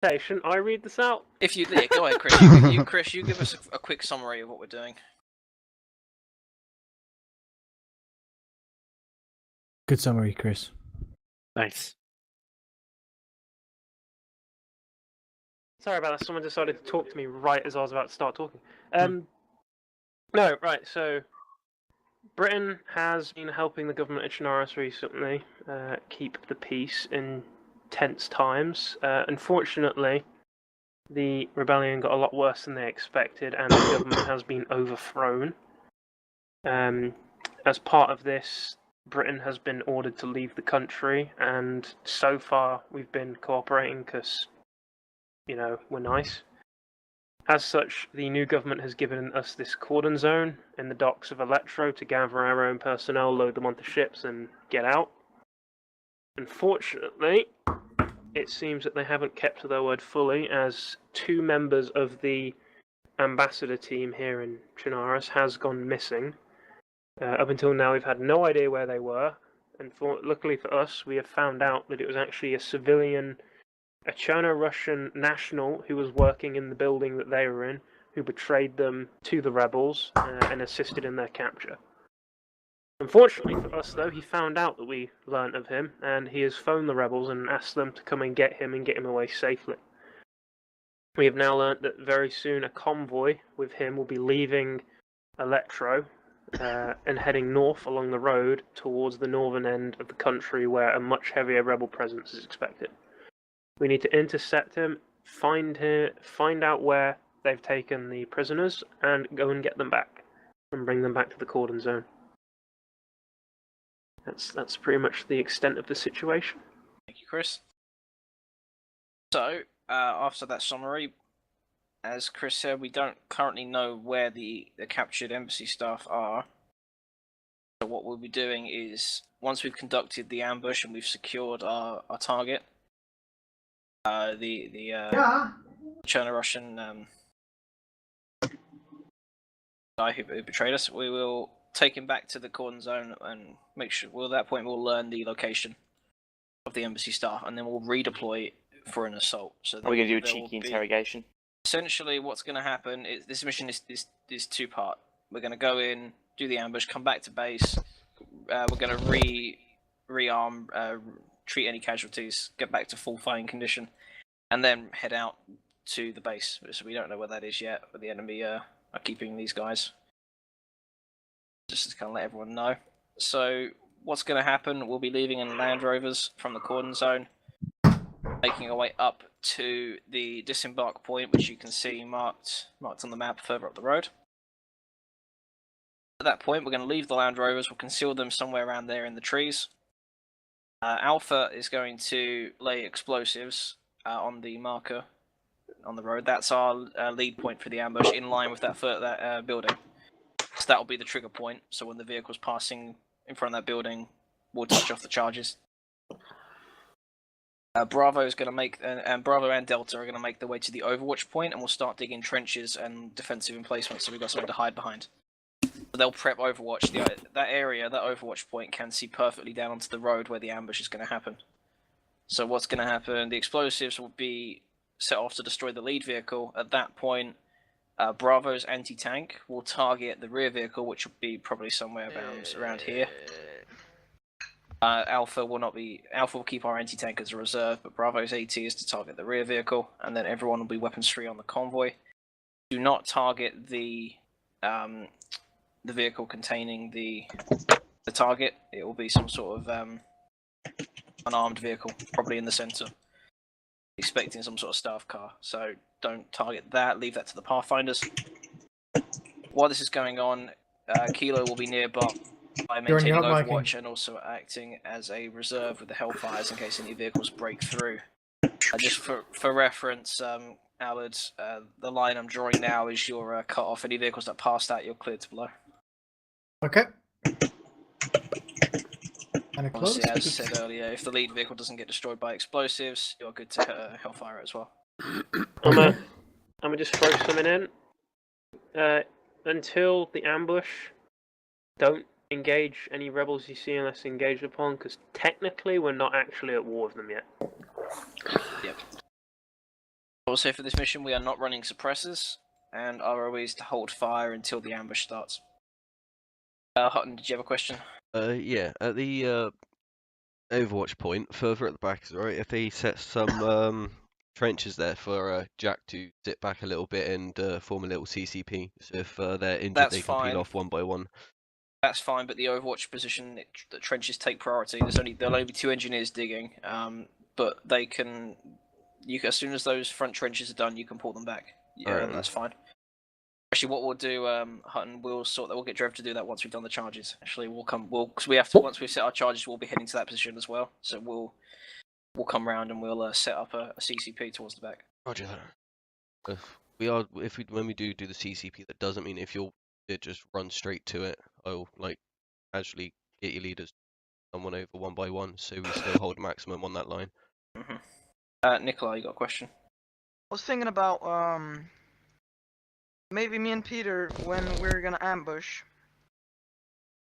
Hey, shouldn't I read this out? If you, yeah, go ahead, Chris. Chris, you give us a quick summary of what we're doing. Good summary, Chris. Nice. Sorry about that. Someone decided to talk to me right as I was about to start talking. No, right. So, Britain has been helping the government of Chernarus recently keep the peace in tense times. Unfortunately, the rebellion got a lot worse than they expected, and the government has been overthrown. As part of this, Britain has been ordered to leave the country, and so far we've been cooperating because, we're nice. As such, the new government has given us this cordon zone in the docks of Electro to gather our own personnel, load them onto ships, and get out. Unfortunately, it seems that they haven't kept to their word fully, as 2 members of the ambassador team here in Chernarus has gone missing. Up until now, we've had no idea where they were, and luckily for us, we have found out that it was actually a civilian, a Cherno-Russian national who was working in the building that they were in, who betrayed them to the rebels and assisted in their capture. Unfortunately for us, though, he found out that we learnt of him, and he has phoned the rebels and asked them to come and get him away safely. We have now learnt that very soon a convoy with him will be leaving Electro and heading north along the road towards the northern end of the country where a much heavier rebel presence is expected. We need to intercept him, find out where they've taken the prisoners, and go and get them back, and bring them back to the cordon zone. That's pretty much the extent of the situation. Thank you, Chris. So, after that summary, as Chris said, we don't currently know where the captured embassy staff are. So what we'll be doing is, once we've conducted the ambush and we've secured our target, the Cherno-Russian guy who betrayed us, we will take him back to the cordon zone and make sure. Well, at that point, we'll learn the location of the embassy staff, and then we'll redeploy for an assault. So are we going to do a cheeky interrogation? Essentially, what's going to happen is this mission is 2-part. We're going to go in, do the ambush, come back to base. We're going to rearm, treat any casualties, get back to full fighting condition, and then head out to the base. So we don't know where that is yet, but the enemy are keeping these guys. Just to kind of let everyone know. So what's going to happen? We'll be leaving in Land Rovers from the cordon zone, making our way up to the disembark point, which you can see marked on the map further up the road. At that point, we're going to leave the Land Rovers. We'll conceal them somewhere around there in the trees. Alpha is going to lay explosives on the marker on the road. That's our lead point for the ambush, in line with that building. So that will be the trigger point. So when the vehicle's passing in front of that building, we'll touch off the charges. Bravo is going to make, and Bravo and Delta are going to make their way to the Overwatch point, and we'll start digging trenches and defensive emplacements, so we've got something to hide behind. So they'll prep Overwatch. That area, that Overwatch point, can see perfectly down onto the road where the ambush is going to happen. So what's going to happen? The explosives will be set off to destroy the lead vehicle. At that point, Bravo's anti-tank will target the rear vehicle, which will be probably somewhere around here. Alpha will keep our anti-tank as a reserve, but Bravo's AT is to target the rear vehicle, and then everyone will be weapons free on the convoy. Do not target the vehicle containing the target. It will be some sort of unarmed vehicle, probably in the center, expecting some sort of staff car. So don't target that. Leave that to the Pathfinders. While this is going on, Kilo will be nearby, maintaining Overwatch and also acting as a reserve with the Hellfires in case any vehicles break through. Just for reference, Allard, the line I'm drawing now is your cut off. Any vehicles that pass that, you're cleared to blow. Okay. Obviously, as said earlier, if the lead vehicle doesn't get destroyed by explosives, you're good to Hellfire it as well. I'm gonna just throw something in. Until the ambush, don't engage any rebels you see unless engaged upon, because technically we're not actually at war with them yet. Yep. Also, for this mission, we are not running suppressors, and our ROE is to hold fire until the ambush starts. Hutton, did you have a question? Yeah, at the Overwatch point, further at the back, right? If they set some trenches there for Jack to sit back a little bit and form a little CCP, so if they're injured, That's they can fine. peel off one by one. That's fine, but the Overwatch position, the trenches take priority. There'll only be 2 engineers digging, but they can. As soon as those front trenches are done, you can pull them back. Yeah, Alright. that's fine. Actually, what we'll do, Hutton, we'll sort that. We'll get Drev to do that once we've done the charges. Actually, because we have to. Once we set our charges, we'll be heading to that position as well. So we'll come round and we'll set up a CCP towards the back. Roger that. When we do the CCP, that doesn't mean if you're just run straight to it. I'll actually get your leaders someone over one by one, so we still hold maximum on that line. Nikolai, you got a question? I was thinking about maybe me and Peter when we're gonna ambush.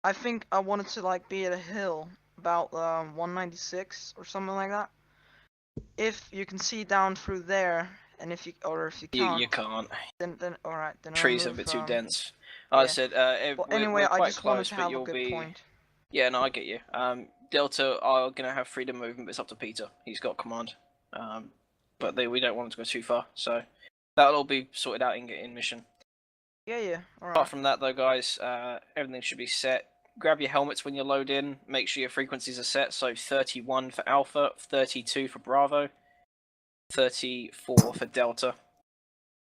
I think I wanted to be at a hill about 196 or something like that. If you can see down through there, and if you can't, You can't. then alright. Then Trees I'll are a move, bit too dense. yeah. I said. Well, anyway, we're I quite just wanted close, to but have a you'll good be. point. Yeah, no, I get you. Delta are gonna have freedom of movement, but it's up to Peter. He's got command. But we don't want him to go too far, so that'll all be sorted out in mission. Yeah, alright. Apart from that, though, guys, everything should be set. Grab your helmets when you load in. Make sure your frequencies are set. So 31 for Alpha, 32 for Bravo, 34 for Delta,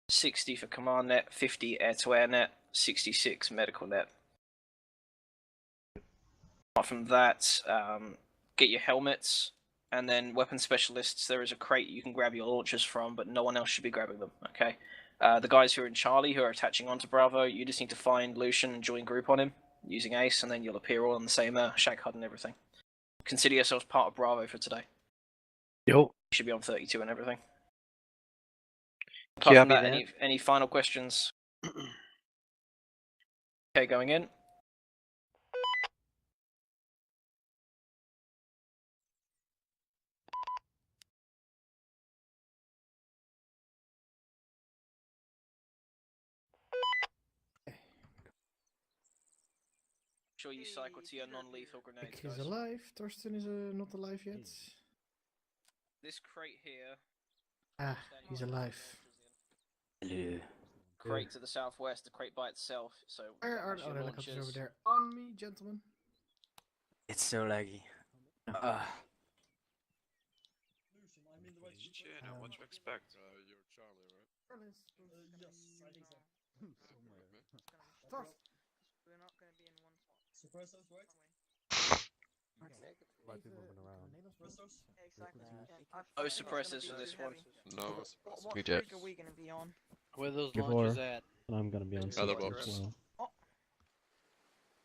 60 for Command Net, 50 Air-to-Air Net, 66 Medical Net. Apart from that, get your helmets, and then weapon specialists. There is a crate you can grab your launchers from, but no one else should be grabbing them. Okay. The guys who are in Charlie, who are attaching onto Bravo, you just need to find Lucian and join group on him using Ace, and then you'll appear all on the same shack HUD and everything. Consider yourselves part of Bravo for today. Yo. You should be on 32 and everything. Apart from that, any final questions? Okay, going in. Sure you cycle to your non-lethal grenades, He's guys. alive. Thorsten is not alive yet. This crate here. Ah, he's alive. Hello. Crate to the southwest, the crate by itself. So Where are the your helicopters launchers. over there? On me, gentlemen. It's so laggy. What you expect? You're Charlie, right? Yes, I think so. We're not gonna be in one spot. Suppressors, right? Exactly. No suppressors for this one. No. What We streak do. are we gonna be on? Where those Before. launches at? And I'm gonna be on Other 60 box. as well. Oh.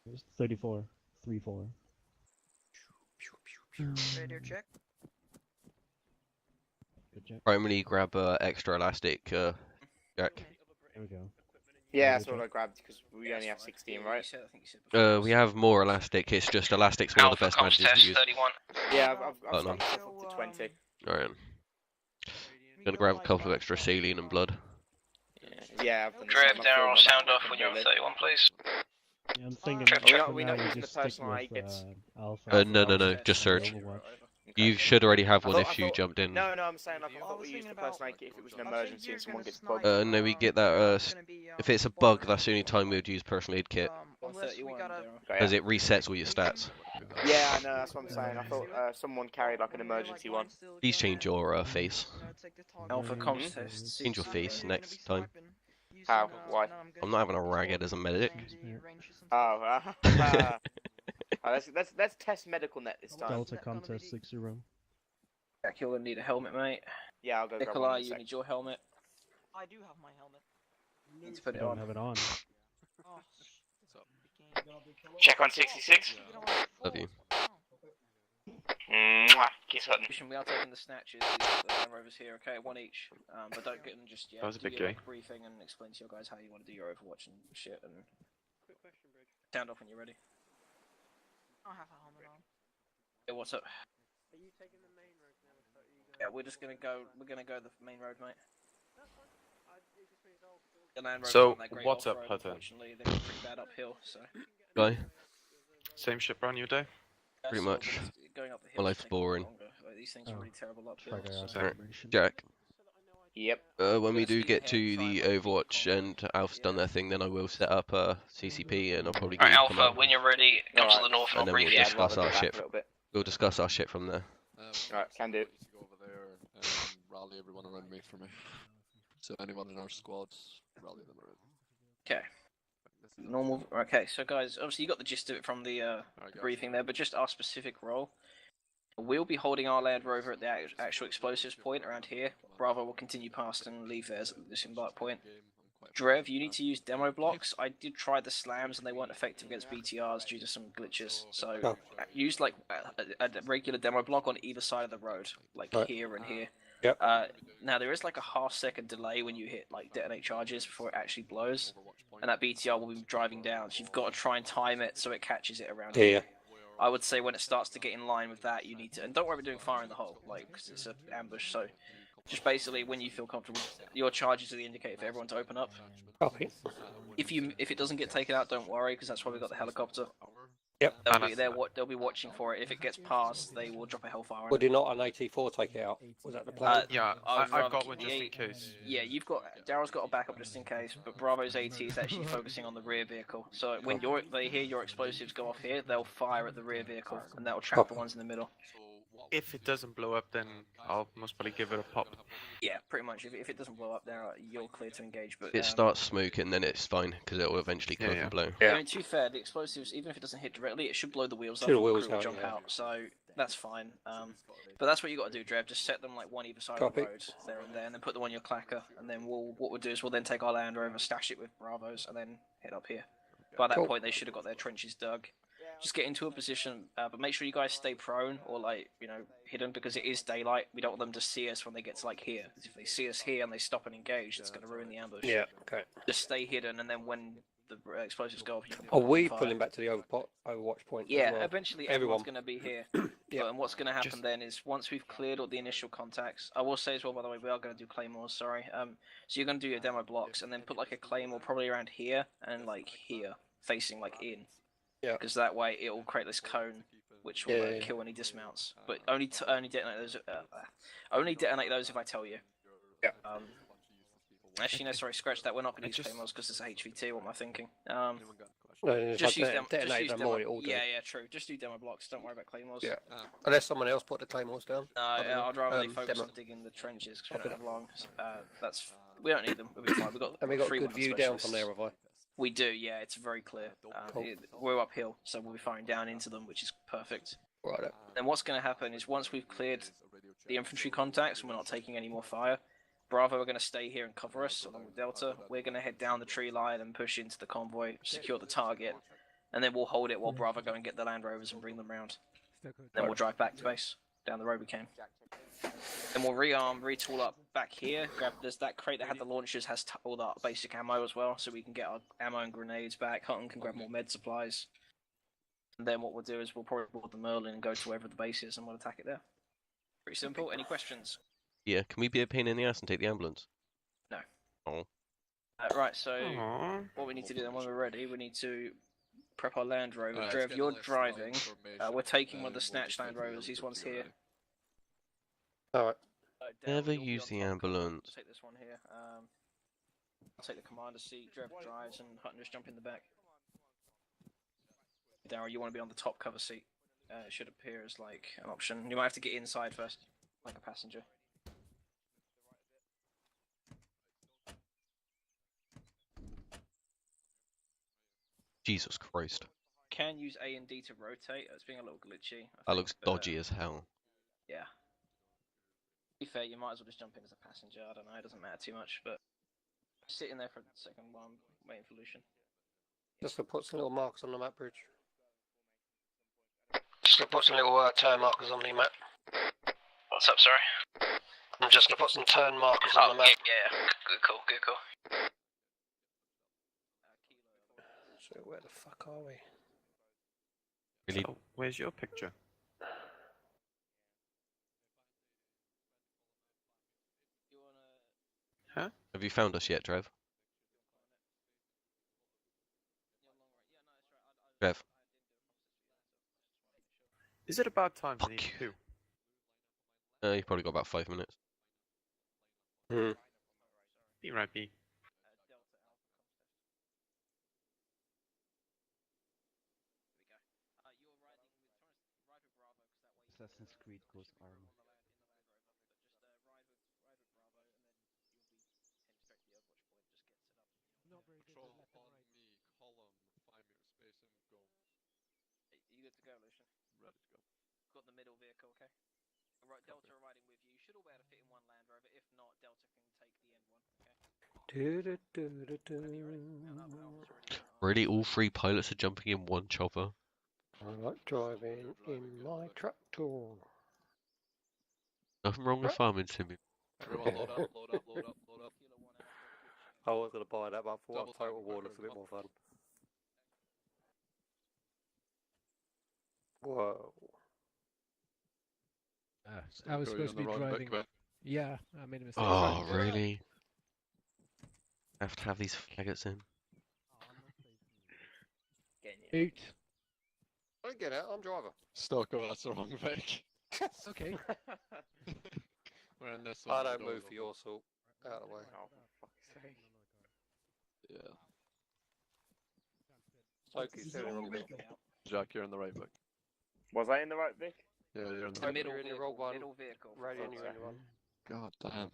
There's 34, 3-4. Radio check. Good check. Primarily grab extra elastic, Jack. There we go. Yeah, that's what I grabbed because we only have 16, right? I think you said before. We have more elastic. It's just elastic's one of the best badges to use. 31. Yeah, Oh, I've no. got myself up to 20. Alright. Gonna grab a couple of extra saline and blood. Yeah, I've done the Drev, same. Daryl, I've sound filled off my when you're on lid. 31, please. Yeah, I'm thinking We're not you using the just stick personal with, aid bits. Alpha. No, just Surge. Overwatch. Okay. You should already have one I if you thought- jumped in. No, I'm saying like I I thought was we used thinking the personal aid about- kit if it was an I think emergency you're and someone gonna gets snipe, bugged. No, we get that, if it's a bug, that's the only time we would use personal aid kit. Unless we 31, gotta. Daryl. Okay, Because yeah. it resets all your stats. Yeah, I know, that's what I'm saying. I thought someone carried like an emergency one. Please change your face. Alpha Mhm. comms test. Change your face next time. How? Why? I'm not having a ragged as a medic. Oh, let's test medical net this time. Delta contest 6-0. Jack, you're gonna need a helmet, mate. Yeah, I'll go grab one Nikolai, in a you sec. need your helmet. I do have my helmet. You need to put I it don't on. have it on. Oh, Check on 66. Love you. Mwah. Kiss Hutton. We are taking the snatches, the Land Rovers here, okay, one each. But don't get them just yet. That was a Do big your, guy. briefing and explain to your guys how you want to do your Overwatch and shit. And sound off when you're ready. I don't have a helmet on. Yeah, what's up? Are you taking the main road now? Yeah, we're just gonna go. We're gonna go the main road, mate. The Land Rovers So, aren't that great what's up, off-road, Hutton? unfortunately. They're pretty bad uphill, so. Guy, Same shit, brand new day? pretty Sort of, much. but going up the My hill life's take a lot boring. longer. Like, these things are Oh, really terrible uphill. Try go out So. Alright. celebration. Jack, Yep. when We're we gonna do speed get ahead, to try and the like Overwatch recon. and Alpha's done their thing, then I will set up a CCP and I'll probably get Alright, you to come Alpha, out. when you're ready, come to the Alright. north and And I'll then we'll brief you. Yeah, I'd discuss rather our go back shit. a little bit. We'll discuss our shit from there. Alright, can do. Go over there and rally everyone around me for me. So anyone in our squad, rally them around. Okay. Normal. Okay, so guys, obviously you got the gist of it from the briefing there, but just our specific role. We'll be holding our Land Rover at the actual explosives point around here. Bravo will continue past and leave theirs at the disembark point. Drev, you need to use demo blocks. I did try the slams and they weren't effective against BTRs due to some glitches. So use like a regular demo block on either side of the road, like here and here. Yep. Now there is like a half-second delay when you hit like detonate charges before it actually blows, and that BTR will be driving down. So you've got to try and time it so it catches it around here. I would say when it starts to get in line with that, you need to, and don't worry about doing fire in the hole, like because it's an ambush. So just basically when you feel comfortable, your charges are the indicator for everyone to open up. Copy. If it doesn't get taken out, don't worry because that's why we got the helicopter. Yep. They'll be watching for it. If it gets past, they will drop a hellfire on Would it. you not an AT4 take it out? Was that the plan? Yeah, I'd I've rather got one keep- just yeah, in case. Yeah, Daryl's got a backup just in case, but Bravo's AT is actually focusing on the rear vehicle. So when they hear your explosives go off here, they'll fire at the rear vehicle, and that will trap the ones in the middle. If it doesn't blow up, then I'll most probably give it a pop. Yeah, pretty much. If it doesn't blow up there, you're clear to engage. But If it starts smoking, then it's fine because it will eventually come up and blow. I mean, to be fair, the explosives, even if it doesn't hit directly, it should blow the wheels up. Should and wheels crew will out, jump yeah. out. So that's fine. But that's what you got to do, Drev. Just set them like one either side Copy. of the road, there and there, and then put them on your clacker. And then what we'll do is we'll then take our Land Rover, stash it with Bravos, and then head up here. By that Cool. point, they should have got their trenches dug. Just get into a position, but make sure you guys stay prone or like hidden because it is daylight. We don't want them to see us when they get to like here. 'Cause if they see us here and they stop and engage, it's going to ruin the ambush. Yeah, okay. Just stay hidden, and then when the explosives go off, you can Are we fire. pulling back to the Overwatch point? as Yeah, well? eventually Everyone. everyone's going to be here. Yeah. And what's going to happen then is once we've cleared all the initial contacts, I will say as well, by the way, we are going to do claymores. Sorry. So you're going to do your demo blocks and then put like a claymore probably around here and like here, facing like in. Yeah. Because that way it will create this cone, which will Yeah. kill any dismounts. But only detonate those. Only detonate those if I tell you. Yeah. Actually, no, sorry, scratch that. We're not going to use claymores because it's a HVT. What am I thinking? No, if Just I use them. detonate Just use them demo. more, it all do. Yeah, true. Just do demo blocks. Don't worry about claymores. Yeah. Unless someone else put the claymores down. No, I don't know. I'd rather they focus demo. on digging the trenches because we don't have long. We don't need them. We'll be fine. We've got And we got three good weapon view down from there, specialists. have I? We do, yeah. It's very clear. Cool. We're uphill, so we'll be firing down into them, which is perfect. Right. Then what's going to happen is once we've cleared the infantry contacts and we're not taking any more fire, Bravo are going to stay here and cover us along with Delta. We're going to head down the tree line and push into the convoy, secure the target, and then we'll hold it while Bravo go and get the Land Rovers and bring them round. Then we'll drive back to base, down the road we came. Then we'll rearm, retool up back here. There's that crate that had the launchers, has all that basic ammo as well, so we can get our ammo and grenades back. Hutton can grab more med supplies. And then what we'll do is we'll probably board the Merlin and go to wherever the base is and we'll attack it there. Pretty simple. Any questions? Yeah, can we be a pain in the ass and take the ambulance? No. Oh. Right, so Aww. what we need to do then when we're ready, we need to prep our Land Rover. Alright, Drev, get you're left driving. information, We're taking one of the we'll snatch just Land take Rovers. These ones here. Alright. Never Darryl, you'll be use on the top cover. ambulance. I'll take this one here. I'll take the commander seat. Drev drives and Hutton just jump in the back. Daryl, you want to be on the top cover seat. It should appear as like an option. You might have to get inside first, like a passenger. Jesus Christ. Can use A and D to rotate. It's being a little glitchy. That looks dodgy as hell. Yeah. To be fair, you might as well just jump in as a passenger. I don't know. It doesn't matter too much, but sitting there for a second while I'm waiting for Lucian. Just to put some little marks on the map bridge. Just to put some little turn markers on the map. What's up, sorry? And just to put some turn markers on the map. Yeah. Good call. Good call. So where the fuck are we? Really? So, where's your picture? Huh? Have you found us yet, Trev? Trev? Is it about time we Fuck need you. two? You probably got about 5 minutes. Be right B. Assassin's Creed Ghost Army. Control on me, column, 5 meter spacing, go. You good to go, Lucian? Ready to go. Got the middle vehicle, okay? Right, Delta are riding with you. You should all be able to fit in one Land Rover. If not, Delta can take the end one, okay? Really, all 3 pilots are jumping in one chopper? I like driving in my tractor. Nothing wrong with farming simulator. Everyone load up, load up, load up, load up. I was going to buy that, but I thought Double Total time, War looks a bit come more on. fun. Whoa. I was Go, supposed to you're be on the wrong driving. bit, Yeah, I made a mistake. Oh, really? Have to have these faggots in. Boot. I get it, I'm driver. Stoker, that's the wrong Vic. Okay. We're in this I one. don't move for your sort. Out of the way. Oh, for fuck's sake. Yeah. Soki's doing the wrong bit. Jack, you're in the right Vic. Was I in the right Vic? Yeah, you're in the The right middle You're in the vehicle, wrong one. middle vehicle. for Radio, fuck's you're in sake. the one. God damn.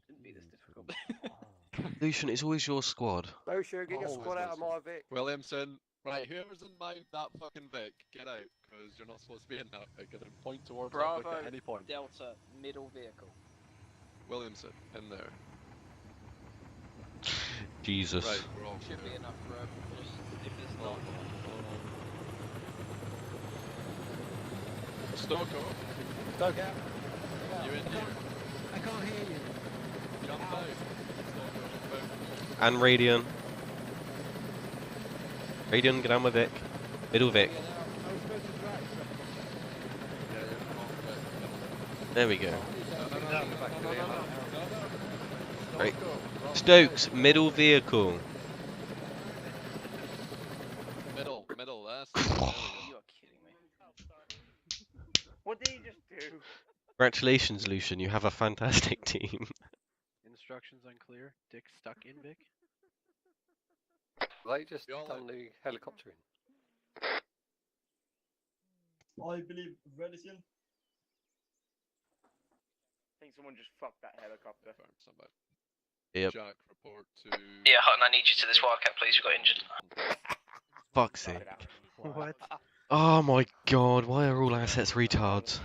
Shouldn't be this difficult. Lucian, it's always your squad. No, sure, get your Oh, squad out of my Vic. Williamson, right, whoever's in that fucking Vic, get out, because you're not supposed to be in that Vic, and then point towards that Vic Bravo, at any point. Delta, middle vehicle. Williamson, in there. Jesus. Right, we're all Should be clear. enough room. Just if there's Hold not. on. Stoker, Stoke out. you in here? I can't hear you. Jump out. Stoker, jump out. And Radion. Radion, get on with Vic. Middle Vic. I was supposed to drive. Yeah, you're in the wrong Vic. There we go. No. Right. Stokes, middle vehicle. Middle, that's there we go. You are kidding me. What did he just do? Congratulations, Lucian. You have a fantastic team. Instructions unclear. Dick stuck in Vic. They just We all done the helicoptering. I believe Redison. I think someone just fucked that helicopter. Confirm, somebody. Yep. Jack, report to... Yeah, Hutton, I need you to this Wildcat, please. We got injured. Fuck's sake. What? Oh my god, why are all assets retards?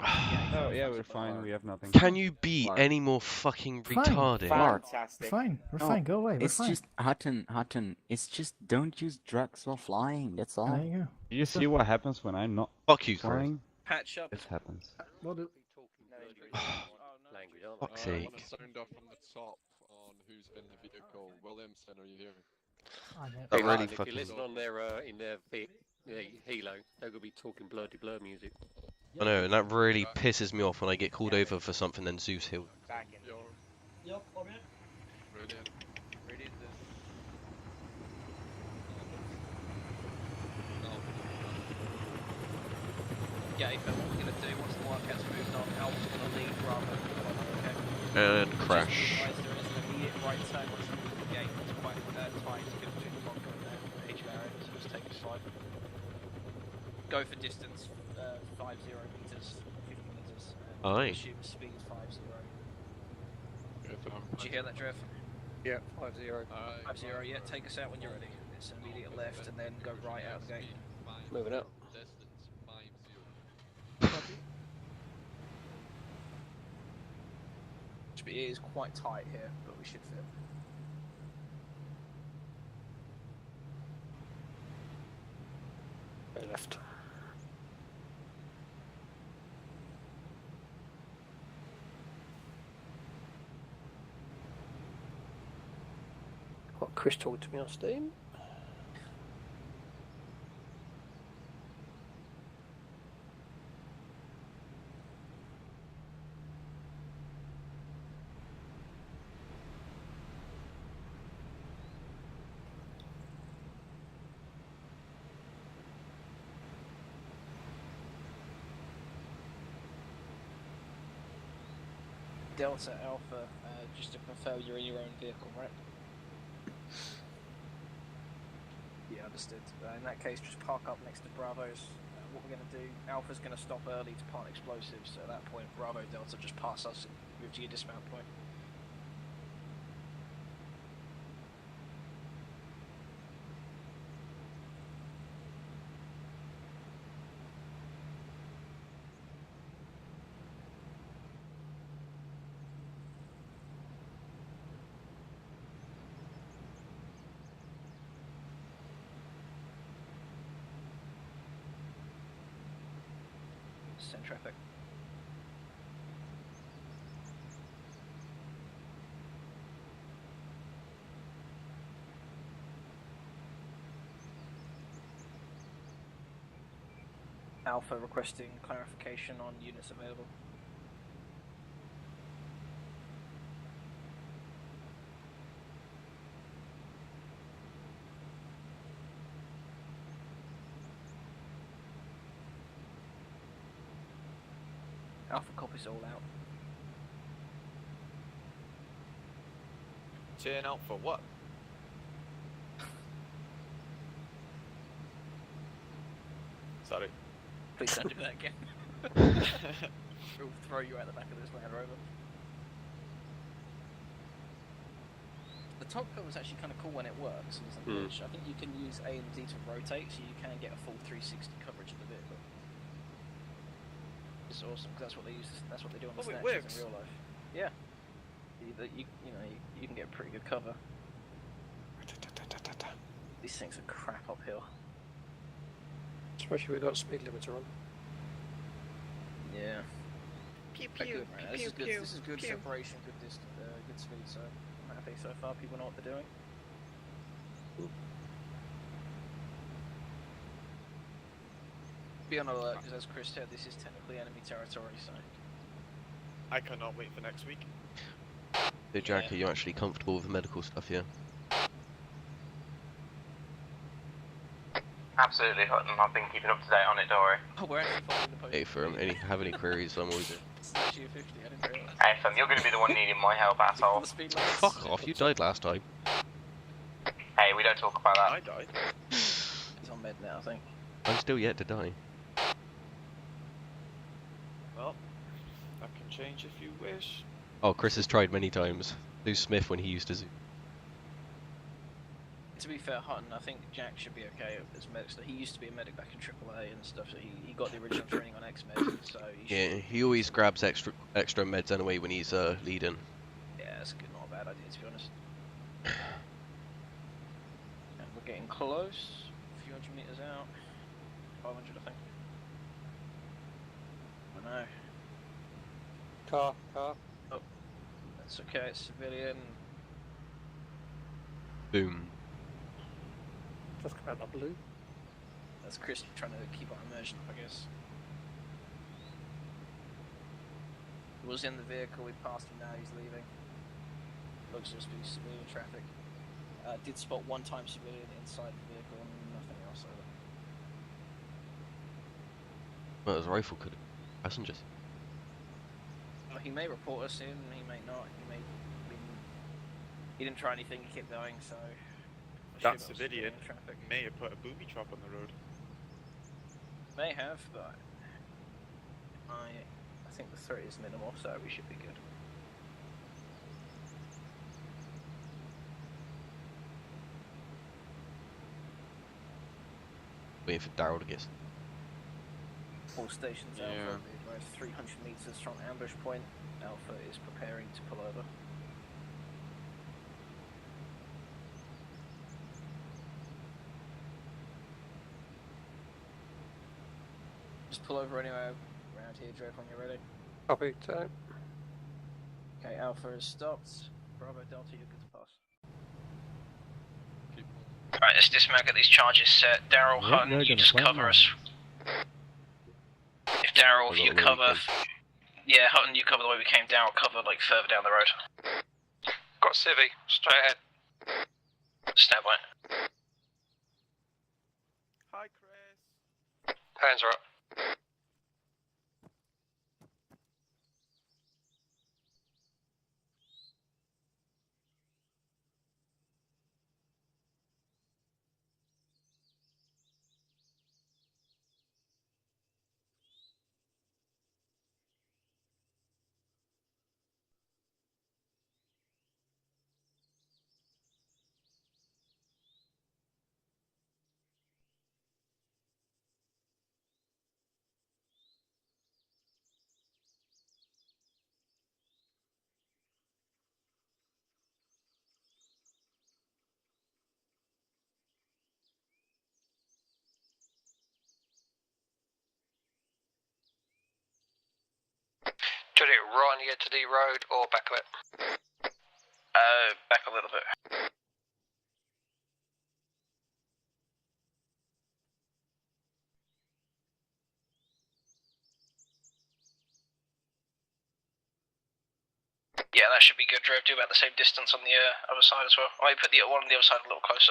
Oh yeah, we're fine. We have nothing. Can you be any more fucking Fine. retarded? Fantastic. Fine, we're No, fine. Go away. We're It's fine. just Hutton. It's just don't use drugs while flying. That's all. There you go. Do you see what happens when I'm not Fuck you, Chris. flying? Patch up. This happens. Well, do. Language, aren't Fuck's I sake. want to sound off from the top on who's in the vehicle. Williamson, are you here? That Hey, really Martin, if fucking- you listen on their in their bit, Hilo, they're gonna be talking bloody blur music. I know, and that really pisses me off when I get called over for something then Zeus Hill. Back in. You're Yep, I'm in. brilliant. Yeah, Ethan, what we're gonna do once the Wildcats moved on, Alpha's gonna lead Bravo. Okay? And crash. Guys, there is an immediate right turn once you move the gate. It's quite tight to get between the bunker and the HQ area, so just take a slide. Go for distance 50 meters, 50 meters. Aye. Assume speed 50. Confirm. Did you hear that, Trev? Yeah, 5-0. 50, yeah, take us out when you're ready. It's an immediate left and then go right out of the gate. Moving out. Distance 50. It is quite tight here, but we should fit. Go left. What Chris talked to me on Steam? Delta Alpha, just to confirm you're in your own vehicle, right? Yeah, understood. In that case, just park up next to Bravo's. What we're going to do, Alpha's going to stop early to plant explosives, so at that point, Bravo Delta just pass us and move to your dismount point. Send traffic. Alpha requesting clarification on units available. Alpha copies all out. Turn out for what? Sorry. Please don't do that again. We'll throw you out the back of this Land Rover. The top hill is actually kind of cool when it works. And it's on the edge. I think you can use A and D to rotate, so you can get a full 360 coverage of the vehicle. It's awesome because that's what they use. That's what they do on the snatches in real life. Yeah. You can get a pretty good cover. These things are crap uphill. Especially with that speed limiter on. Yeah. Pew They're pew. good, man. This is good. This is good separation, good distance, good speed. So I'm happy so far. People know what they're doing. Be on alert because, as Chris said, this is technically enemy territory. So I cannot wait for next week. So Jack, are you actually comfortable with the medical stuff, yeah? Absolutely, Hutton. I've been keeping up to date on it, don't worry. Oh, we're actually following the post. Hey, for have any queries, I'm always here. It's actually a 50. I didn't realise. Hey, fam, you're going to be the one needing my help, asshole. Fuck off, you died last time. Hey, we don't talk about that. I died. He's on med now, I think. I'm still yet to die. Well, that can change if you wish. Oh, Chris has tried many times. Lou Smith when he used to zoo. To be fair, Hutton, I think Jack should be okay as medic. He used to be a medic back in AAA and stuff, so he got the original training on X-Med, so Yeah, he always grabs extra meds anyway when he's leading. yeah, that's a good, not a bad idea, to be honest. And we're getting close, a few hundred meters out. 500, I think. I know. Car. Oh, that's okay, it's civilian. Boom. Let's come out that blue. That's Chris trying to keep our immersion up, I guess. He was in the vehicle, we passed him now, he's leaving. Looks just be civilian traffic. Did spot one time civilian inside the vehicle and nothing else over. Well, his rifle could have passengers. Well, he may report us in, he may not. He didn't try anything, he kept going, so... That civilian may have put a booby trap on the road. May have, but... I think the threat is minimal, so we should be good. Waiting for Daryl to get. All stations Alpha, we advise 300 meters from ambush point. Alpha is preparing to pull over. Just pull over anywhere around here, Drake, when you're ready. Copy, turn. Okay, Alpha is stopped. Bravo Delta, you're good to pass. Alright, let's dismount, get these charges set. Daryl, Hutton, you just cover us. If Daryl, if you cover... Yeah, Hutton, you cover the way we came down, cover like further down the road. Got Civvy, straight ahead. Stand by. Hi, Chris. Hands are up. Should it right on the edge of the road or back of it? Back a little bit. Yeah, that should be good. Drove do about the same distance on the other side as well. I might put the one on the other side a little closer.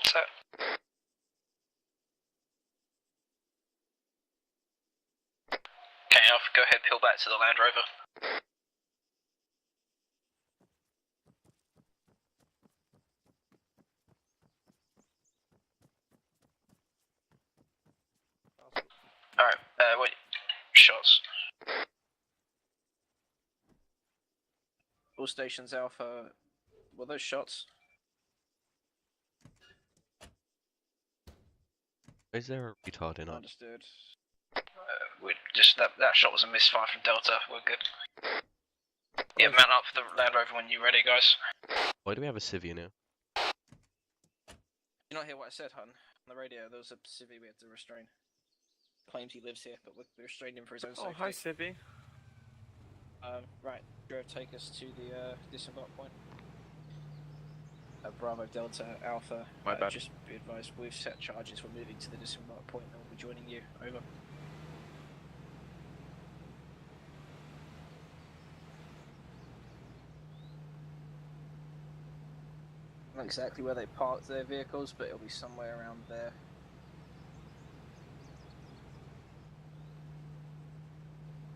Set. Okay, Alpha, go ahead, peel back to the Land Rover. Alright, wait. Shots. All stations Alpha. Were those shots? Is there a retard in it? Understood. We just that shot was a misfire from Delta. We're good. Yeah, mount up for the Land Rover when you're ready, guys. Why do we have a civvy now? You not hear what I said, Hutton? On the radio, there was a civvy we had to restrain. Claims he lives here, but we restrained him for his own safety. Oh, hi, Civvy. Right, Joe, take us to the disembark point. Bravo Delta Alpha. My bad. Just be advised, we've set charges. We're moving to the disembark point, and we'll be joining you. Over. Not exactly where they parked their vehicles, but it'll be somewhere around there.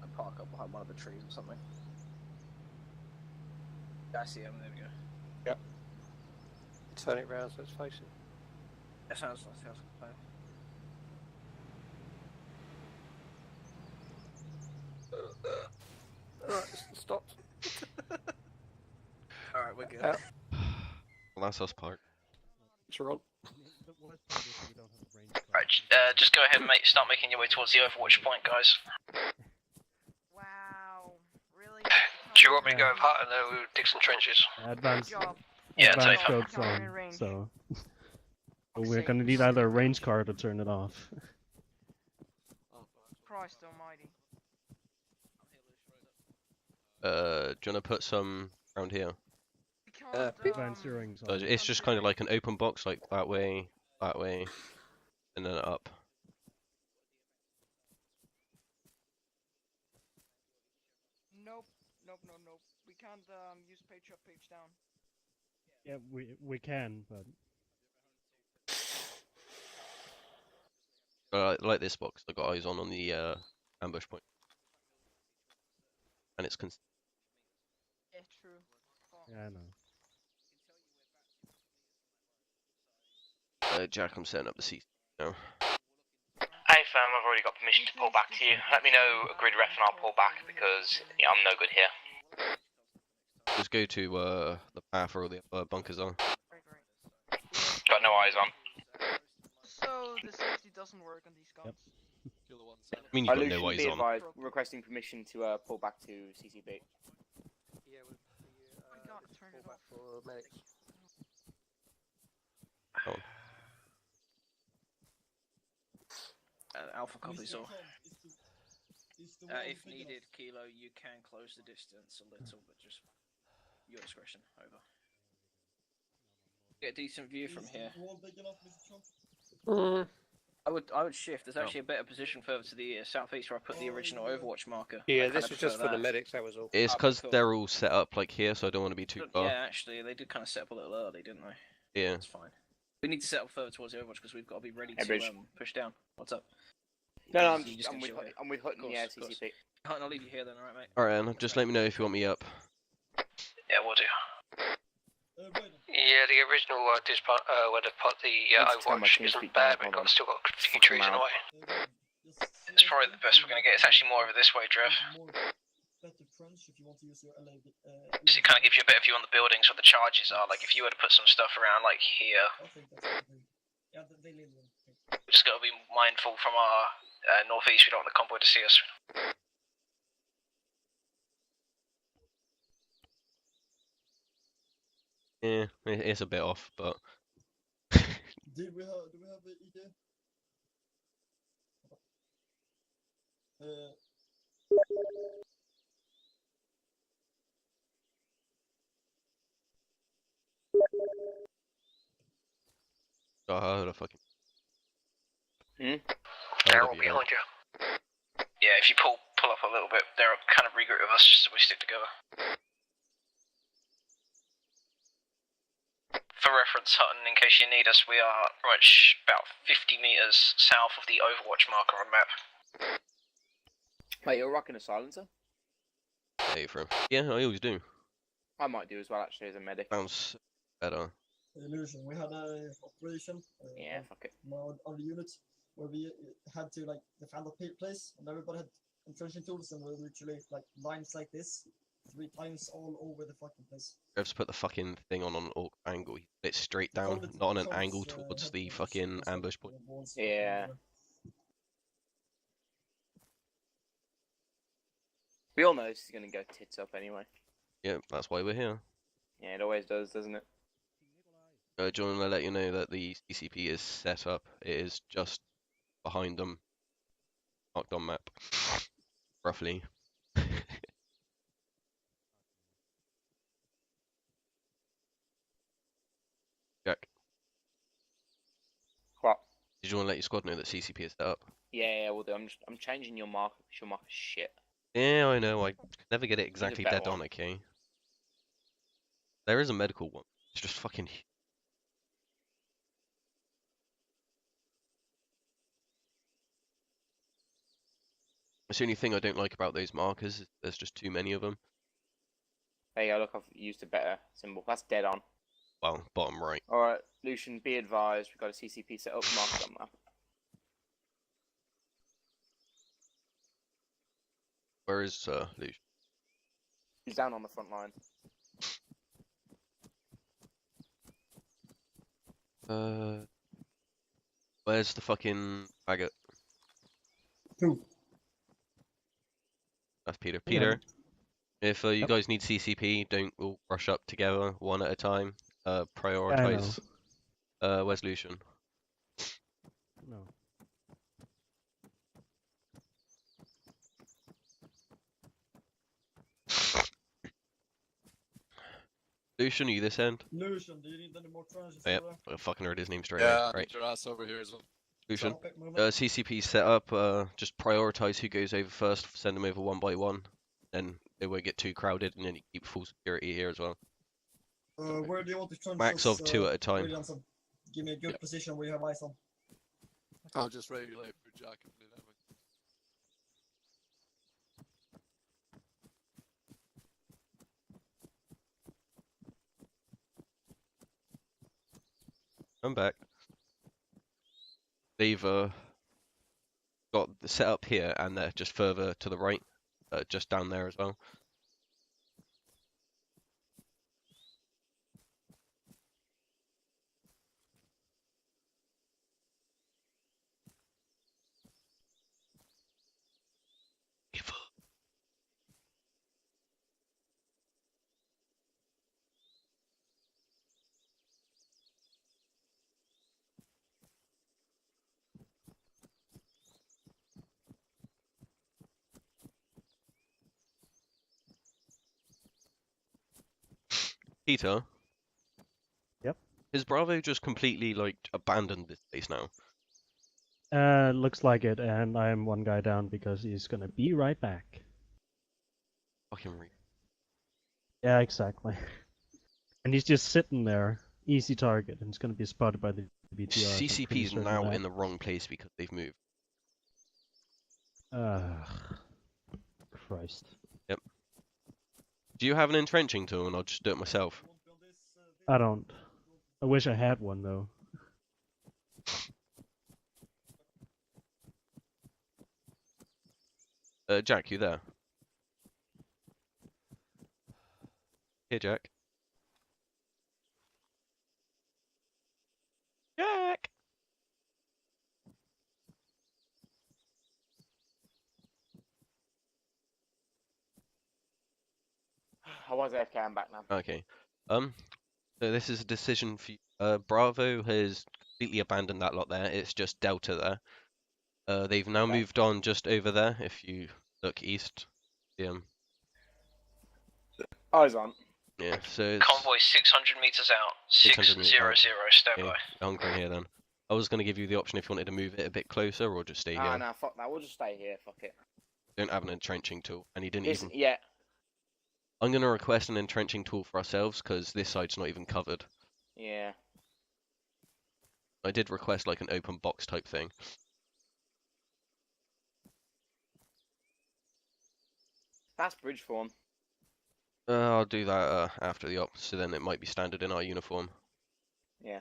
And park up behind one of the trees or something. I see him, there we go. Yep. Turn it round so it's facing. That sounds like a plan. Alright, stop. Alright, we're good. Out. Well, that's us parked. It's on. Right, just go ahead and start making your way towards the Overwatch point, guys. Wow, really? Do you want me to go with Hutton or dig some trenches? Advanced, Yeah, advanced take code's on, so we're gonna need either a range car to turn it off. Christ almighty. Do you wanna put some around here? Advanced earrings So on. it's just kind of like an open box, like that way, and then up. Nope. We can't use page up, page down. Yeah, we can, but Like this box, I got eyes on the ambush point, and it's Yeah, true. yeah, I know. Jack, I'm setting up the seat now. Hey fam, I've already got permission to pull back to you. Let me know a grid ref and I'll pull back because yeah, I'm no good here. Just go to the path where all the bunkers are. Got no eyes on. So the safety doesn't work on these guns. I mean, you've got no eyes on. Advised, requesting permission to pull back to CCB. Yeah, with the I gotta turn it off. for medics. Oh. Alpha copies all. If needed, Kilo, you can close the distance a little, but just your discretion. Over. Get a decent view from here. I would shift. There's actually a better position further to the southeast where I put the original Overwatch marker. Yeah, I this kinda was just prefer for the that. medics, that was all. It's because cool. they're all set up like here, so I don't want to be too far. Yeah, actually, they did kind of set up a little early, didn't they? Yeah. That's fine. We need to set up further towards the Overwatch because we've got to be ready Hey, to Bridge. push down. What's up? No, You I'm just get shot here. with Hutton, Of course, yeah, of course. CCP. Hutton, I'll leave you here then, alright, mate? Alright, and just let me know if you want me up. Yeah, we'll do. Yeah, the original where they put the Overwatch isn't bad, but still got configured trees in the way. It's probably the best we're going to get. It's actually more over this way, Drev. So it kind of gives you a better view on the buildings where the charges are. Like if you were to put some stuff around like here, we just got to be mindful from our northeast. We don't want the convoy to see us. Yeah, it's a bit off, but. Do we have an idea? Oh, I heard a fucking. They're all behind you. Yeah, if you pull up a little bit, they're kind of regroup with us just so we stick together. For reference, Hutton, in case you need us, we are pretty much about 50 meters south of the Overwatch marker on map. Mate, you're rocking a silencer? Hey, from. Yeah, I always do. I might do as well, actually, as a medic. Sounds better. Illusion. We had a operation. Yeah, fuck it. On the unit where we had to like defend the place, and everybody had entrenching tools, and we literally like lines like this 3 times all over the fucking place. Rev's put the fucking thing on an angle. He put it straight down, not on an angle towards the fucking ambush point. Yeah. We all know this is gonna go tits up anyway. Yeah, that's why we're here. Yeah, it always does, doesn't it? Do you want to let you know that the CCP is set up? It is just behind them, marked on map, roughly. Jack. What? Did you want to let your squad know that CCP is set up? Yeah, we'll do. I'm changing your marker because your marker's shit. Yeah, I know. I never get it exactly better dead on, okay? There is a medical one. It's just fucking. That's the only thing I don't like about those markers is there's just too many of them. There you go, look, I've used a better symbol. That's dead on. Well, bottom right. Alright, Lucian, be advised, we've got a CCP set up, marked on map. Where is Lucian? He's down on the front line. Where's the fucking faggot? Who? That's Peter. Peter, if you guys need CCP, don't all rush up together, one at a time. Prioritize. Where's Lucian? No. Lucian, are you this end? Lucian, do you need any more trenches? Yep, I fucking heard his name straight Yeah, away. I Right. need your ass over here as well. Lucian, Okay, move on. CCP set up. Just prioritize who goes over first. Send them over one by one. Then they won't get too crowded, and then you keep full security here as well. Where do you want the trenches? Max of 2 at a time. Williamson? Give me a good position where you have eyes on. I'll just regulate for Jack if need anyway. I'm back. They've got the setup here, and they're just further to the right, just down there as well. Peter? Yep? Has Bravo just completely, like, abandoned this place now? Looks like it, and I'm one guy down because he's gonna be right back. Fucking Yeah, exactly. And he's just sitting there, easy target, and he's gonna be spotted by the BTR. so I'm pretty CCP's certain now that- in the wrong place because they've moved. Christ. Yep. Do you have an entrenching tool, and I'll just do it myself? I don't. I wish I had one though. Jack, you there? Here, Jack. Jack! I was AFK, I'm back now. Okay. So this is a decision for you. Bravo has completely abandoned that lot there. It's just Delta there. They've now moved on just over there. If you look east, Eyes on. yeah. So it's Convoy 600 meters out. 600 600, meters out. stand Okay, by. Hunkering here then. I was going to give you the option if you wanted to move it a bit closer or just stay Ah, here. nah, fuck that. We'll just stay here. Fuck it. Don't have an entrenching tool, and he didn't It's, even. yeah. I'm going to request an entrenching tool for ourselves because this side's not even covered. Yeah. I did request like an open box type thing. That's bridge form. I'll do that after the op, so then it might be standard in our uniform. Yeah.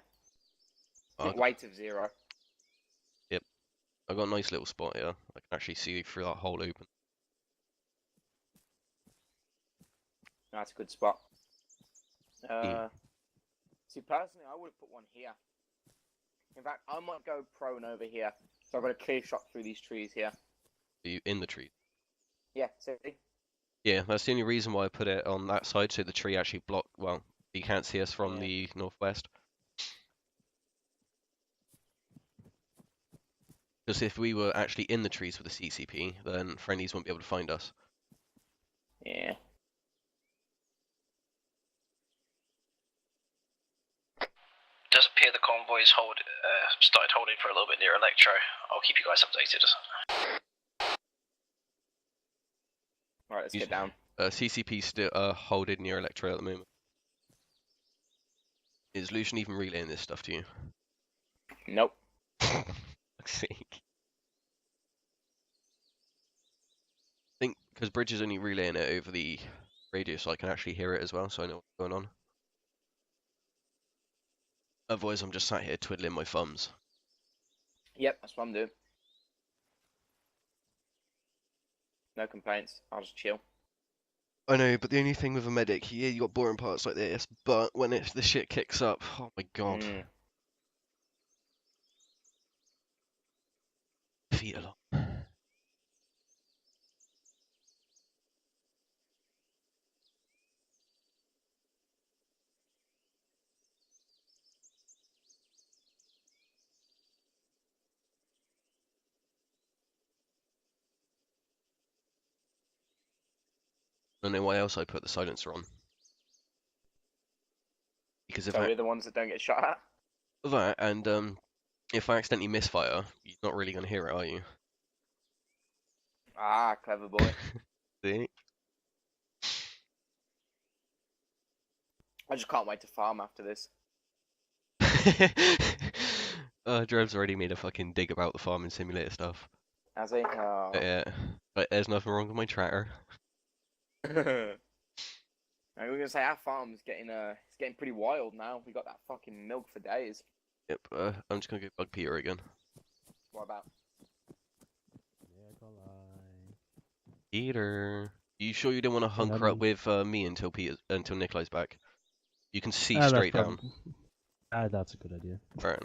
I'll- Weight of 0. Yep. I got a nice little spot here. I can actually see through that hole open. That's a good spot. See, personally, I would have put one here. In fact, I might go prone over here. So I've got a clear shot through these trees here. Are you in the tree? Yeah, see? Yeah, that's the only reason why I put it on that side, so the tree actually blocked. Well, you can't see us from the northwest. Because if we were actually in the trees with the CCP, then friendlies wouldn't be able to find us. Yeah. Does appear the convoys started holding for a little bit near Electro. I'll keep you guys updated. Alright, let's get down. CCP still holding near Electro at the moment. Is Lucian even relaying this stuff to you? Nope. Fuck's sake. I think because Bridge is only relaying it over the radio, so I can actually hear it as well, so I know what's going on. Otherwise, I'm just sat here twiddling my thumbs. Yep, that's what I'm doing. No complaints. I'll just chill. I know, but the only thing with a medic, yeah, you got boring parts like this, but when the shit kicks up, oh my god. Feet a lot. I don't know why else I put the silencer on. Because if So we're the ones that don't get shot at? that, and if I accidentally misfire, you're not really going to hear it, are you? Ah, clever boy. See? I just can't wait to farm after this. Drev's already made a fucking dig about the farming simulator stuff. Has he? Oh. Yeah, but there's nothing wrong with my tractor. I was gonna say our farm's getting it's getting pretty wild now. We got that fucking milk for days. Yep, I'm just gonna go bug Peter again. What about? Peter, you sure you didn't want to hunker up with me until Nikolai's back? You can see straight down. That's a good idea. Right.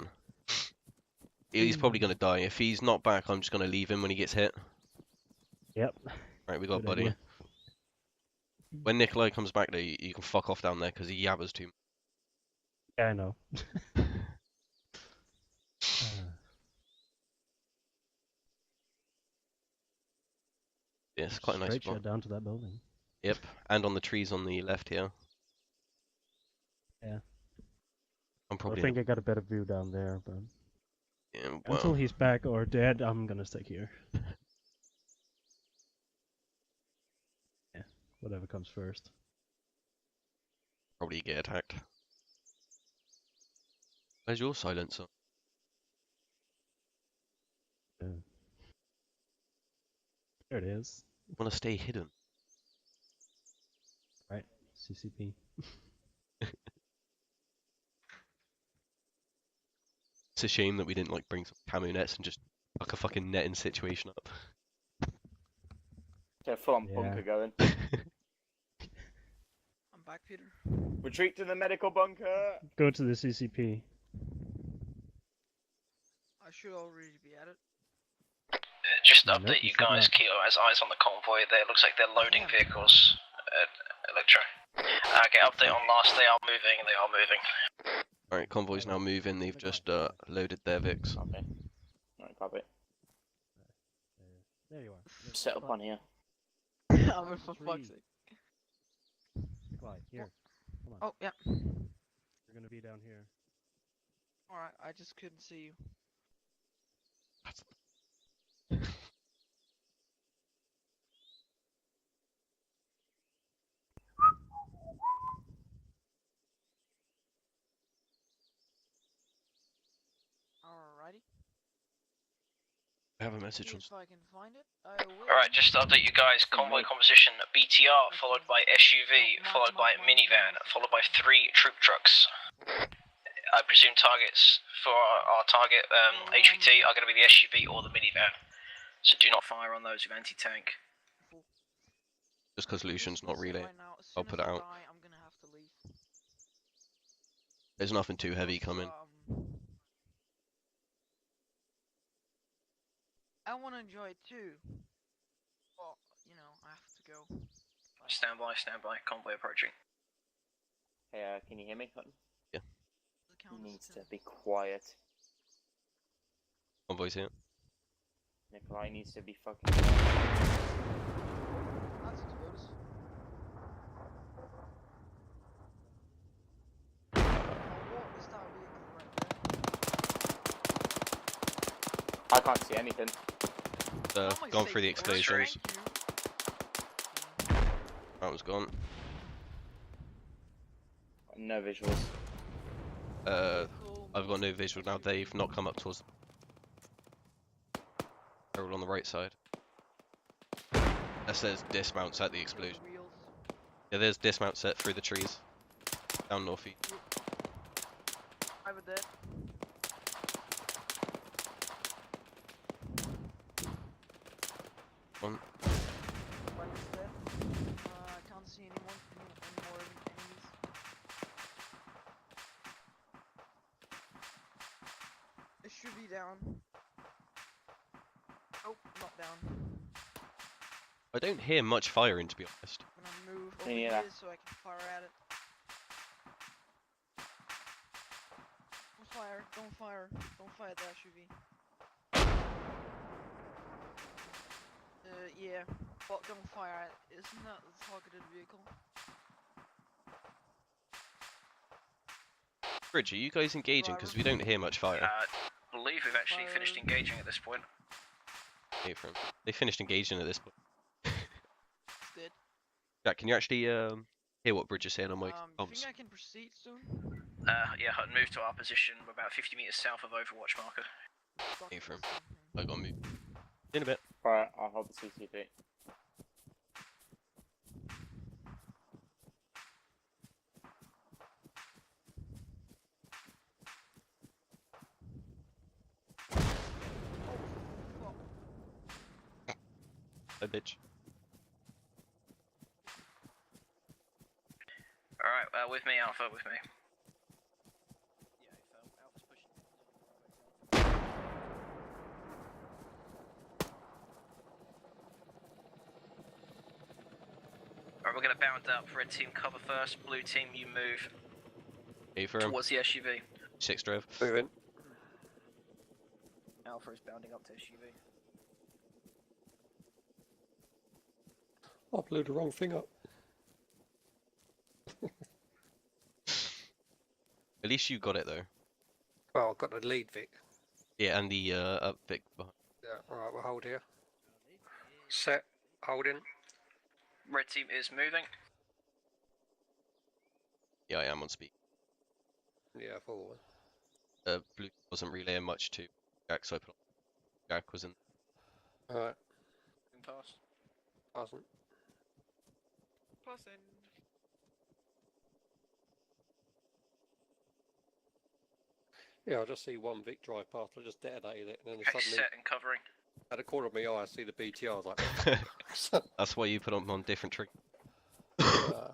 He's probably gonna die. If he's not back, I'm just gonna leave him when he gets hit. Yep. Right, we got Good buddy. idea. When Nikolai comes back, though, you can fuck off down there because he yabbers too much. Yeah, I know. Yeah, it's quite a nice Straight spot. shot down to that building. Yep, and on the trees on the left here. Yeah. I'm I probably. think I got a better view down there, but Yeah, until well, he's back or dead, I'm gonna stick here. Yeah, whatever comes first. probably get attacked. Where's your silencer? Yeah. There it is. Want to stay hidden? Right, CCP. It's a shame that we didn't like bring some camo nets and just fuck a fucking netting situation up. Get a full-on Yeah. bunker going. I'm back, Peter. Retreat to the medical bunker. Go to the CCP. I should already be at it. Just to Nope, update you you should guys, not. Kilo has eyes on the convoy. There looks like they're loading vehicles at Electro. Okay, update on last. They are moving. They are moving. Alright, convoy's now moving. They've just loaded their Vics. Okay. Alright, copy. There you are. Set up on here. I'm in for fuck's sake. Clyde, here. Come on. Oh, yeah. You're gonna be down here. Alright, I just couldn't see you. Alrighty. I have a message See on. if I can find it. I will. Alright, just to update you guys. Convoy composition: BTR, followed by SUV, followed by minivan, followed by 3 troop trucks. I presume targets for our target HVT are going to be the SUV or the minivan. So do not fire on those with anti-tank. Just because Lucian's not relay, Right now, as I'll soon put as it I out. die, I'm gonna have to leave. There's nothing too heavy coming. I want to enjoy it too. But, you know, I have to go. Stand by, stand by. Convoy approaching. Hey, can you hear me, Hutton? Yeah. He needs to be quiet. Convoy's here. Nikolai needs to be fucking quiet. That's good. What is that vehicle right there? I can't see anything. Gone through the explosions. That was gone. No visuals. I've got no visual now. They've not come up towards. They're all on the right side. That says dismounts at the explosion. Yeah, there's dismount set through the trees. Down northeast. I would dead. One. One is dead. I can't see anyone anymore enemies. It should be down. Oh, not down. I don't hear much firing, to be honest. I'm gonna move over Me here neither. so I can fire at it. Don't fire, don't fire, don't fire at the SUV. Yeah, but don't fire at it. Isn't that the targeted vehicle? Bridge, are you guys engaging? Because we don't hear much fire. Believe we've actually finished engaging at this point. Hear from. They finished engaging at this point. Good. Jack, can you actually hear what Bridge is saying on my You comms? think I can proceed soon? Yeah, Hutton, move to our position. We're about 50 meters south of Overwatch marker. Hear from. I got moved. In a bit. Alright, I'll hold the CCP. A bitch. Alright, with me, Alpha, with me. Alright, we're gonna bound up. Red team cover first. Blue team, you move Hear from. towards the SUV. 6 drive. Moving. Alpha is bounding up to SUV. I blew the wrong thing up. At least you got it though. Well, I've got the lead Vic. Yeah, and the up Vic behind. Yeah, alright, we'll hold here. Set, holding. Red team is moving. Yeah, I am on speed. Yeah, forward. Blue wasn't relaying much to Jack, so I put on. Jack was in. Alright, Pass. passing. Passing. Yeah, I just see one Vic drive past. I just detonated it, and then Okay, suddenly, set and covering. at the corner of my eye, I see the BTR. I was like, That's why you put them on different triggers. I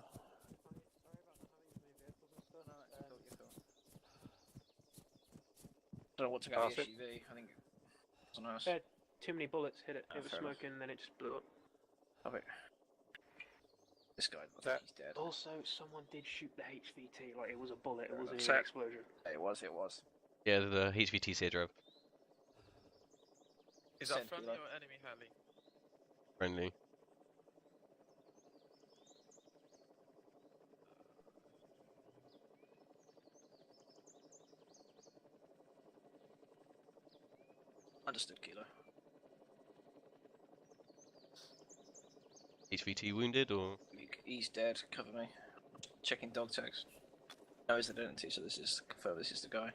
don't know what to go with the SUV. I think it's nice. Too many bullets hit it. It was fair enough. smoking, then it just blew up. Okay. This guy, I think he's dead. Also, someone did shoot the HVT. Like it was a bullet. It wasn't Set. an explosion. It was. Yeah, the HVT here drove. Is that friendly or enemy Harley? Friendly. Understood, Kilo. HVT wounded or? He's dead. Cover me. Checking dog tags. No, his identity. So this is confirm. This is the guy.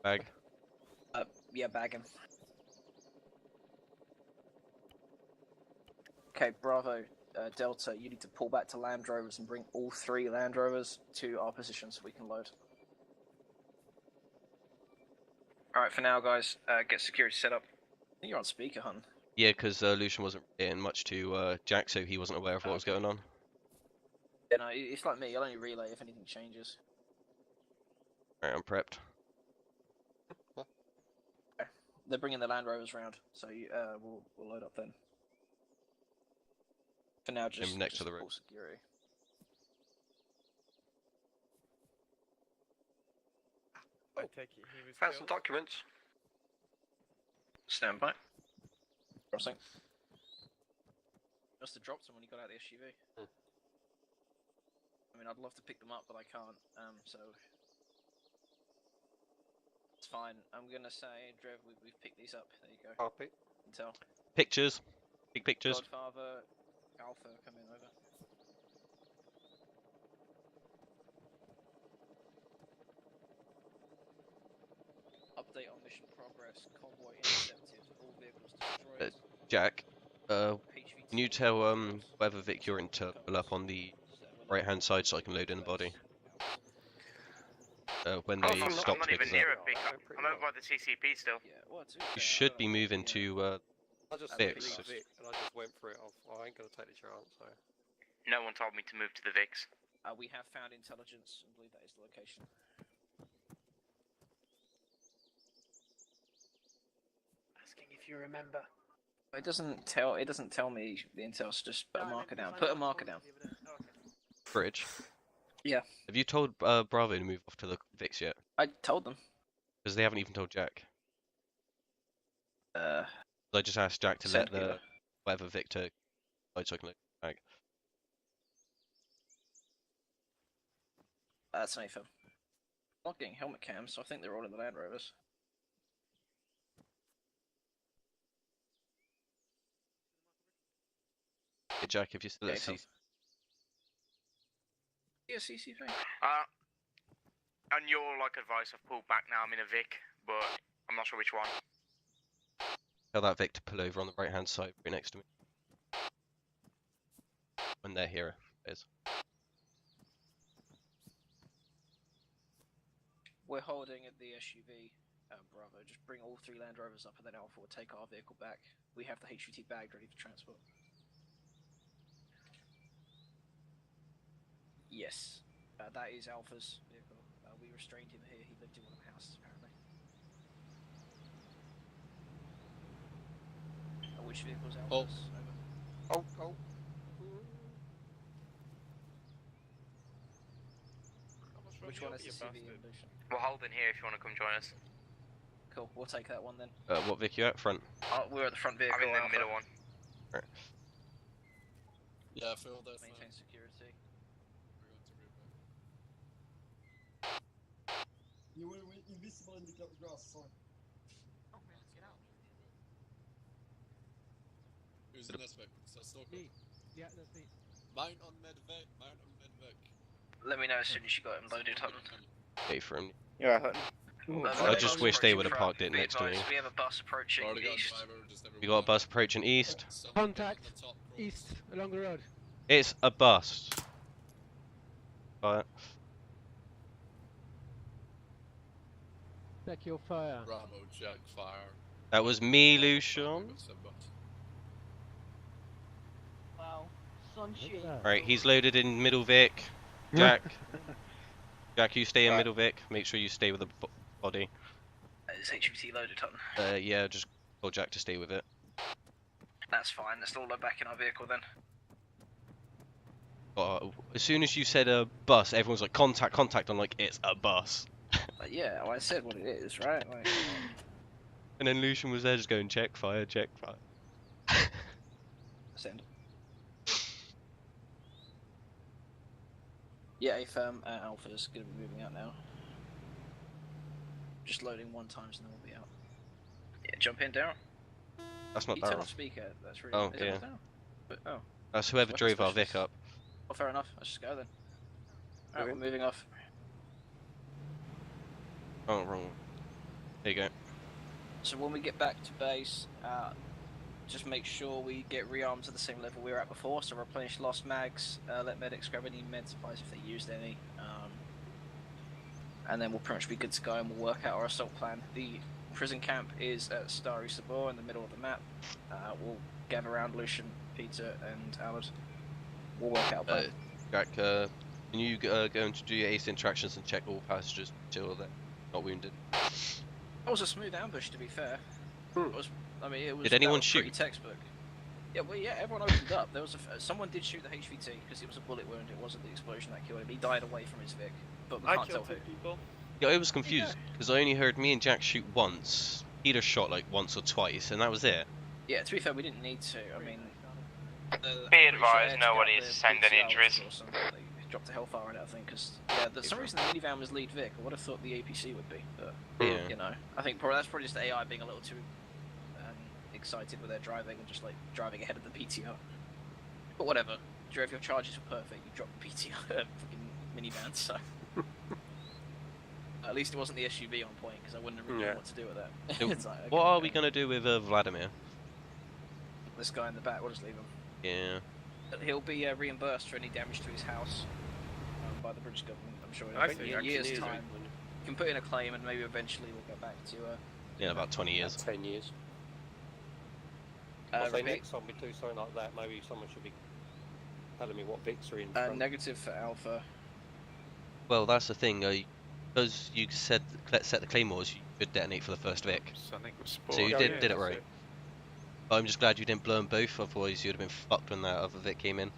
Bag. Yeah, bag him. Okay, Bravo, Delta. You need to pull back to Land Rovers and bring all 3 Land Rovers to our position so we can load. All right, for now, guys. Get security set up. I think you're on speaker, hun. Yeah, because Lucian wasn't getting much to Jack, so he wasn't aware of what was going on. Yeah, no, it's like me. I'll only relay if anything changes. Alright, I'm prepped. They're bringing the Land Rovers round, so we'll load up then. For now, just next to just the road. full security. I take it he was found some killed. documents. Stand by. Crossing. Must have dropped them when he got out of the SUV. I mean, I'd love to pick them up, but I can't. So it's fine. I'm gonna say, Drev, we've picked these up. There you go. Copy. Intel. Pictures. Big pictures. Godfather, Alpha, coming over. Update on mission progress. Convoy intercepted. All vehicles destroyed. Jack, can you tell whether Vic you're in to pull up on the right hand side so I can load in the body? When they stop I'm not even near a pickup. I'm over by the CCP still. You should be moving to I just Vic. see Vic, and I just went for it. I ain't gonna take the chance. So. No one told me to move to the VIX. We have found intelligence and believe that is the location. Asking if you remember. It doesn't tell me the intel's. Just put a marker down. Put a marker down. Bridge. Yeah. Have you told Bravo to move off to the Vix yet? I told them. Because they haven't even told Jack. Uh. I just asked Jack to Send let the Kilo. whatever Victor so I can look back. That's Nathan. Not getting helmet cams, so I think they're all in the Land Rovers. Hey Jack, if you're still at Okay, CC, Yeah, CCP. On your advice, I've pulled back now. I'm in a VIC, but I'm not sure which one. tell that Vic to pull over on the right hand side right next to me. When they're here, is. We're holding at the SUV, Bravo. Just bring all 3 Land Rovers up and then Alpha will take our vehicle back. We have the HVT bagged ready for transport. Yes, that is Alpha's vehicle. We restrained him here. He lived in one of the houses, apparently. Which vehicle is Alpha's? Over. Oh. Which one is the CV Evolution? We're holding here if you want to come join us. Cool, we'll take that one then. What Vic you at front? We're at the front vehicle. I'm in the Alpha. middle one. Right. Yeah, I feel that. Maintain security. You were invisible in the grass, sorry. Who's in this Vic? Is that Stalker? Me. Yeah, that's me. Mount on Medvic. Mount on Medvic. Let me know as soon as you got him loaded, Hutton. Wait for him. Yeah, Hutton. I just wish they would have parked it Be next to me. advised, we have a bus approaching east. You got a bus approaching east? Contact east along the road. It's a bus. But Check your fire. Bravo, Jack, fire. That was me, Lucian. Wow. Sunshine. Right, he's loaded in middle Vic. Jack. Jack, you stay in middle Vic. Make sure you stay with the body. Is HVT loaded, Hutton? Yeah, just tell Jack to stay with it. That's fine. Let's all load back in our vehicle then. As soon as you said a bus, everyone's like, contact, contact. I'm like, it's a bus. Yeah, well, I said what it is, right? Like, And then Lucian was there just going, check fire, check fire. send. Yeah, if Alpha's gonna be moving out now. Just loading 1 time, and then we'll be out. Yeah, jump in, Daryl. That's not You turn Daryl. off speaker. That's really. Oh, is yeah. It Daryl? But, oh. That's whoever Weapons drove our specialist. Vic up. Oh, fair enough. Let's just go then. Alright, we're moving off. Oh, wrong. There you go. So when we get back to base, just make sure we get rearmed to the same level we were at before. So replenish lost mags, let medics grab any med supplies if they used any, and then we'll pretty much be good to go and we'll work out our assault plan. The prison camp is at Starry Sabor in the middle of the map. We'll gather around Lucian, Peter, and Allard. We'll work out a plan. Jack, can you go and do your ace interactions and check all passengers until they're not wounded? That was a smooth ambush, to be fair. It was, I mean, it was. Did anyone that was pretty shoot? Textbook. Yeah, well, yeah, everyone opened up. There was someone did shoot the HVT because it was a bullet wound. It wasn't the explosion that killed him. He died away from his Vic, but we I can't tell killed who. 2 people. Yeah, I was confused because I only heard me and Jack shoot once. Peter shot like once or twice, and that was it. Yeah, to be fair, we didn't need to. I mean, Be advised, nobody has sustained any injuries. They dropped a Hellfire on it, I think, because for some reason the minivan was lead Vic. I would have thought the APC would be, but Yeah. you know, I think that's probably just the AI being a little too excited with their driving and just like driving ahead of the PTR. But whatever, Drew, if your charges were perfect, you dropped the PTR fucking minivan, so. At least it wasn't the SUV on point, because I wouldn't have really known what to do with that. So It's like, okay, what are we gonna do with Vladimir? this guy in the back, we'll just leave him. Yeah. But he'll be reimbursed for any damage to his house by the British government, I'm sure. I In think a year's actually time, you can put in a claim and maybe eventually we'll go back to. Yeah, about 20 years. 10 years. Uh, I say repeat. next time we do something like that, maybe someone should be telling me what Vics are in front. Negative for Alpha. Well, that's the thing. Because you said set the claymores, you could detonate for the first Vic. Something was So you spoiled. did Yeah, it that's right. But I'm just glad you didn't blow them both, otherwise you'd have been fucked when that other Vic came in.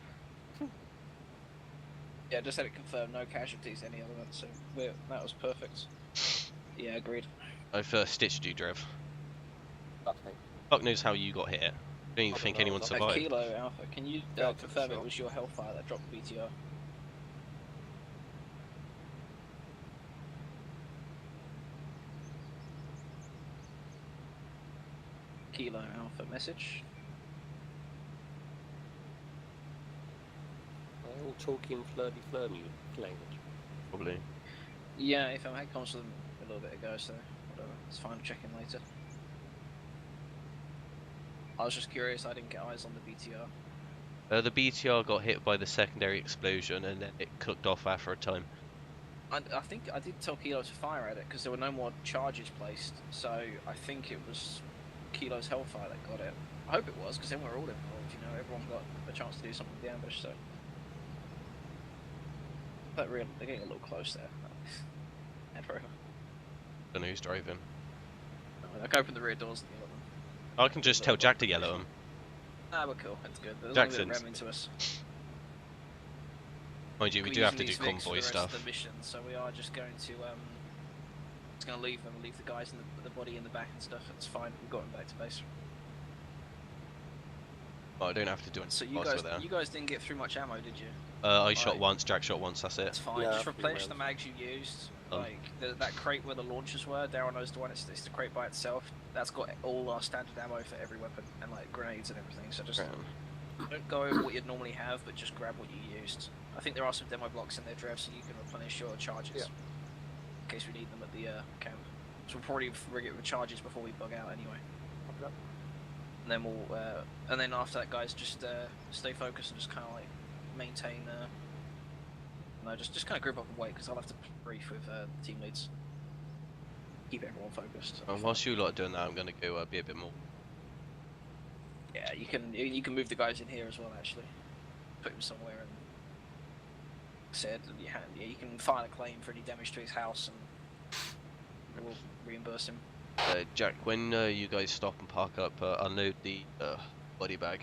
Yeah, just had it confirmed, no casualties, any other ones, so that was perfect. Yeah, agreed. I've stitched you, Drev. Nothing. Fuck knows how you got hit. Don't even think anyone survived. Kilo Alpha, can you Yeah, for confirm sure. it was your Hellfire that dropped the BTR? Kilo Alpha message. They're all talking flirty language. Probably. Yeah, if I had comms with them a little bit ago, so whatever. It's fine to check in later. I was just curious, I didn't get eyes on the BTR. The BTR got hit by the secondary explosion and then it cooked off after a time. I think I did tell Kilo to fire at it because there were no more charges placed, so I think it was Kilo's Hellfire that got it. I hope it was, because then we're all involved, you know, everyone got a chance to do something with the ambush, so. But really, they're getting a little close there. And forever. Don't know who's driving. I can open the rear doors and yell at them. I can just tell Jack to yell at him. Nah, we're cool, that's good. There's Jackson's- only ram into us. Mind you, we We're do have to using do these Vics for convoy the rest stuff. of the mission, so we are just going to leave them, leave the guys in the body in the back and stuff. It's fine. We've got them back to base. But I don't have to do it So whilst we're there. you guys didn't get through much ammo, did you? I shot once, Jack shot once, that's it. That's fine. Yeah, Just a few replenish the rounds. mags you used. Done. Like that crate where the launchers were. Darryl knows the one. It's the crate by itself. That's got all our standard ammo for every weapon and like grenades and everything. So just don't go over what you'd normally have, but just grab what you used. I think there are some demo blocks in there, Drev, so you can replenish your charges in case we need them at the camp. So we'll probably rig it with charges before we bug out anyway. And then we'll, and then after that, guys, just stay focused and just kind of like maintain. No, just kind of group up and wait because I'll have to brief with team leads. keep everyone focused. Whilst you lot are doing that, I'm gonna go be a bit more. Yeah, you can move the guys in here as well. Actually, put him somewhere and said you can file a claim for any damage to his house and we'll reimburse him. Jack, when you guys stop and park up, unload the body bag.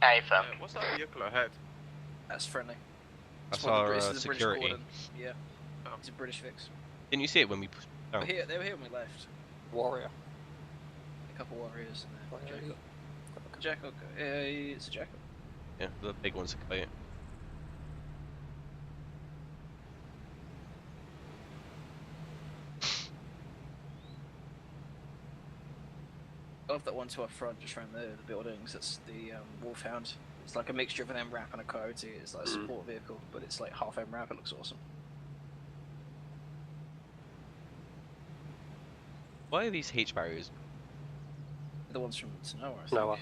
Hey, fam. What's that vehicle ahead? That's friendly. That's one of the our British- this is the British security. cordon. Yeah, it's a British fix. Didn't you see it when we pushed They down? were here when we left. Warrior. A couple warriors and then Jacob. Jacob, it's a Jacob. Yeah, the big one's a coyote. I love that one to our front, just around the buildings. That's the Wolfhound. It's like a mixture of an MRAP and a Coyote. It's like a support vehicle, but it's like half MRAP. It looks awesome. Why are these H barriers? The ones from Sonora. I think. Noah.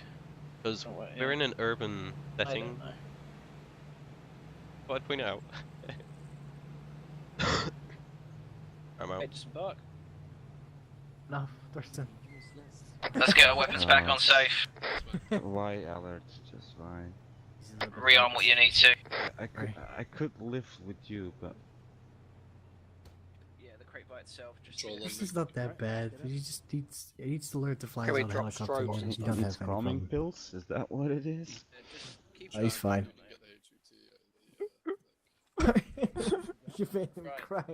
Because Oh, wait, we're yeah. in an urban I setting. don't know. What I'd point out. I'm out. Hey, disembark. No, Thurston. Let's get our weapons back on safe. Why alerts? Just why? Rearm what you need to. I could live with you, but Yeah, the crate by itself. Just This is not that bad. You just needs to learn to fly Can we on a drop helicopter. strobes and You don't it's have any calming problem. pills. Is that what it is? Oh, he's fine. You made him cry.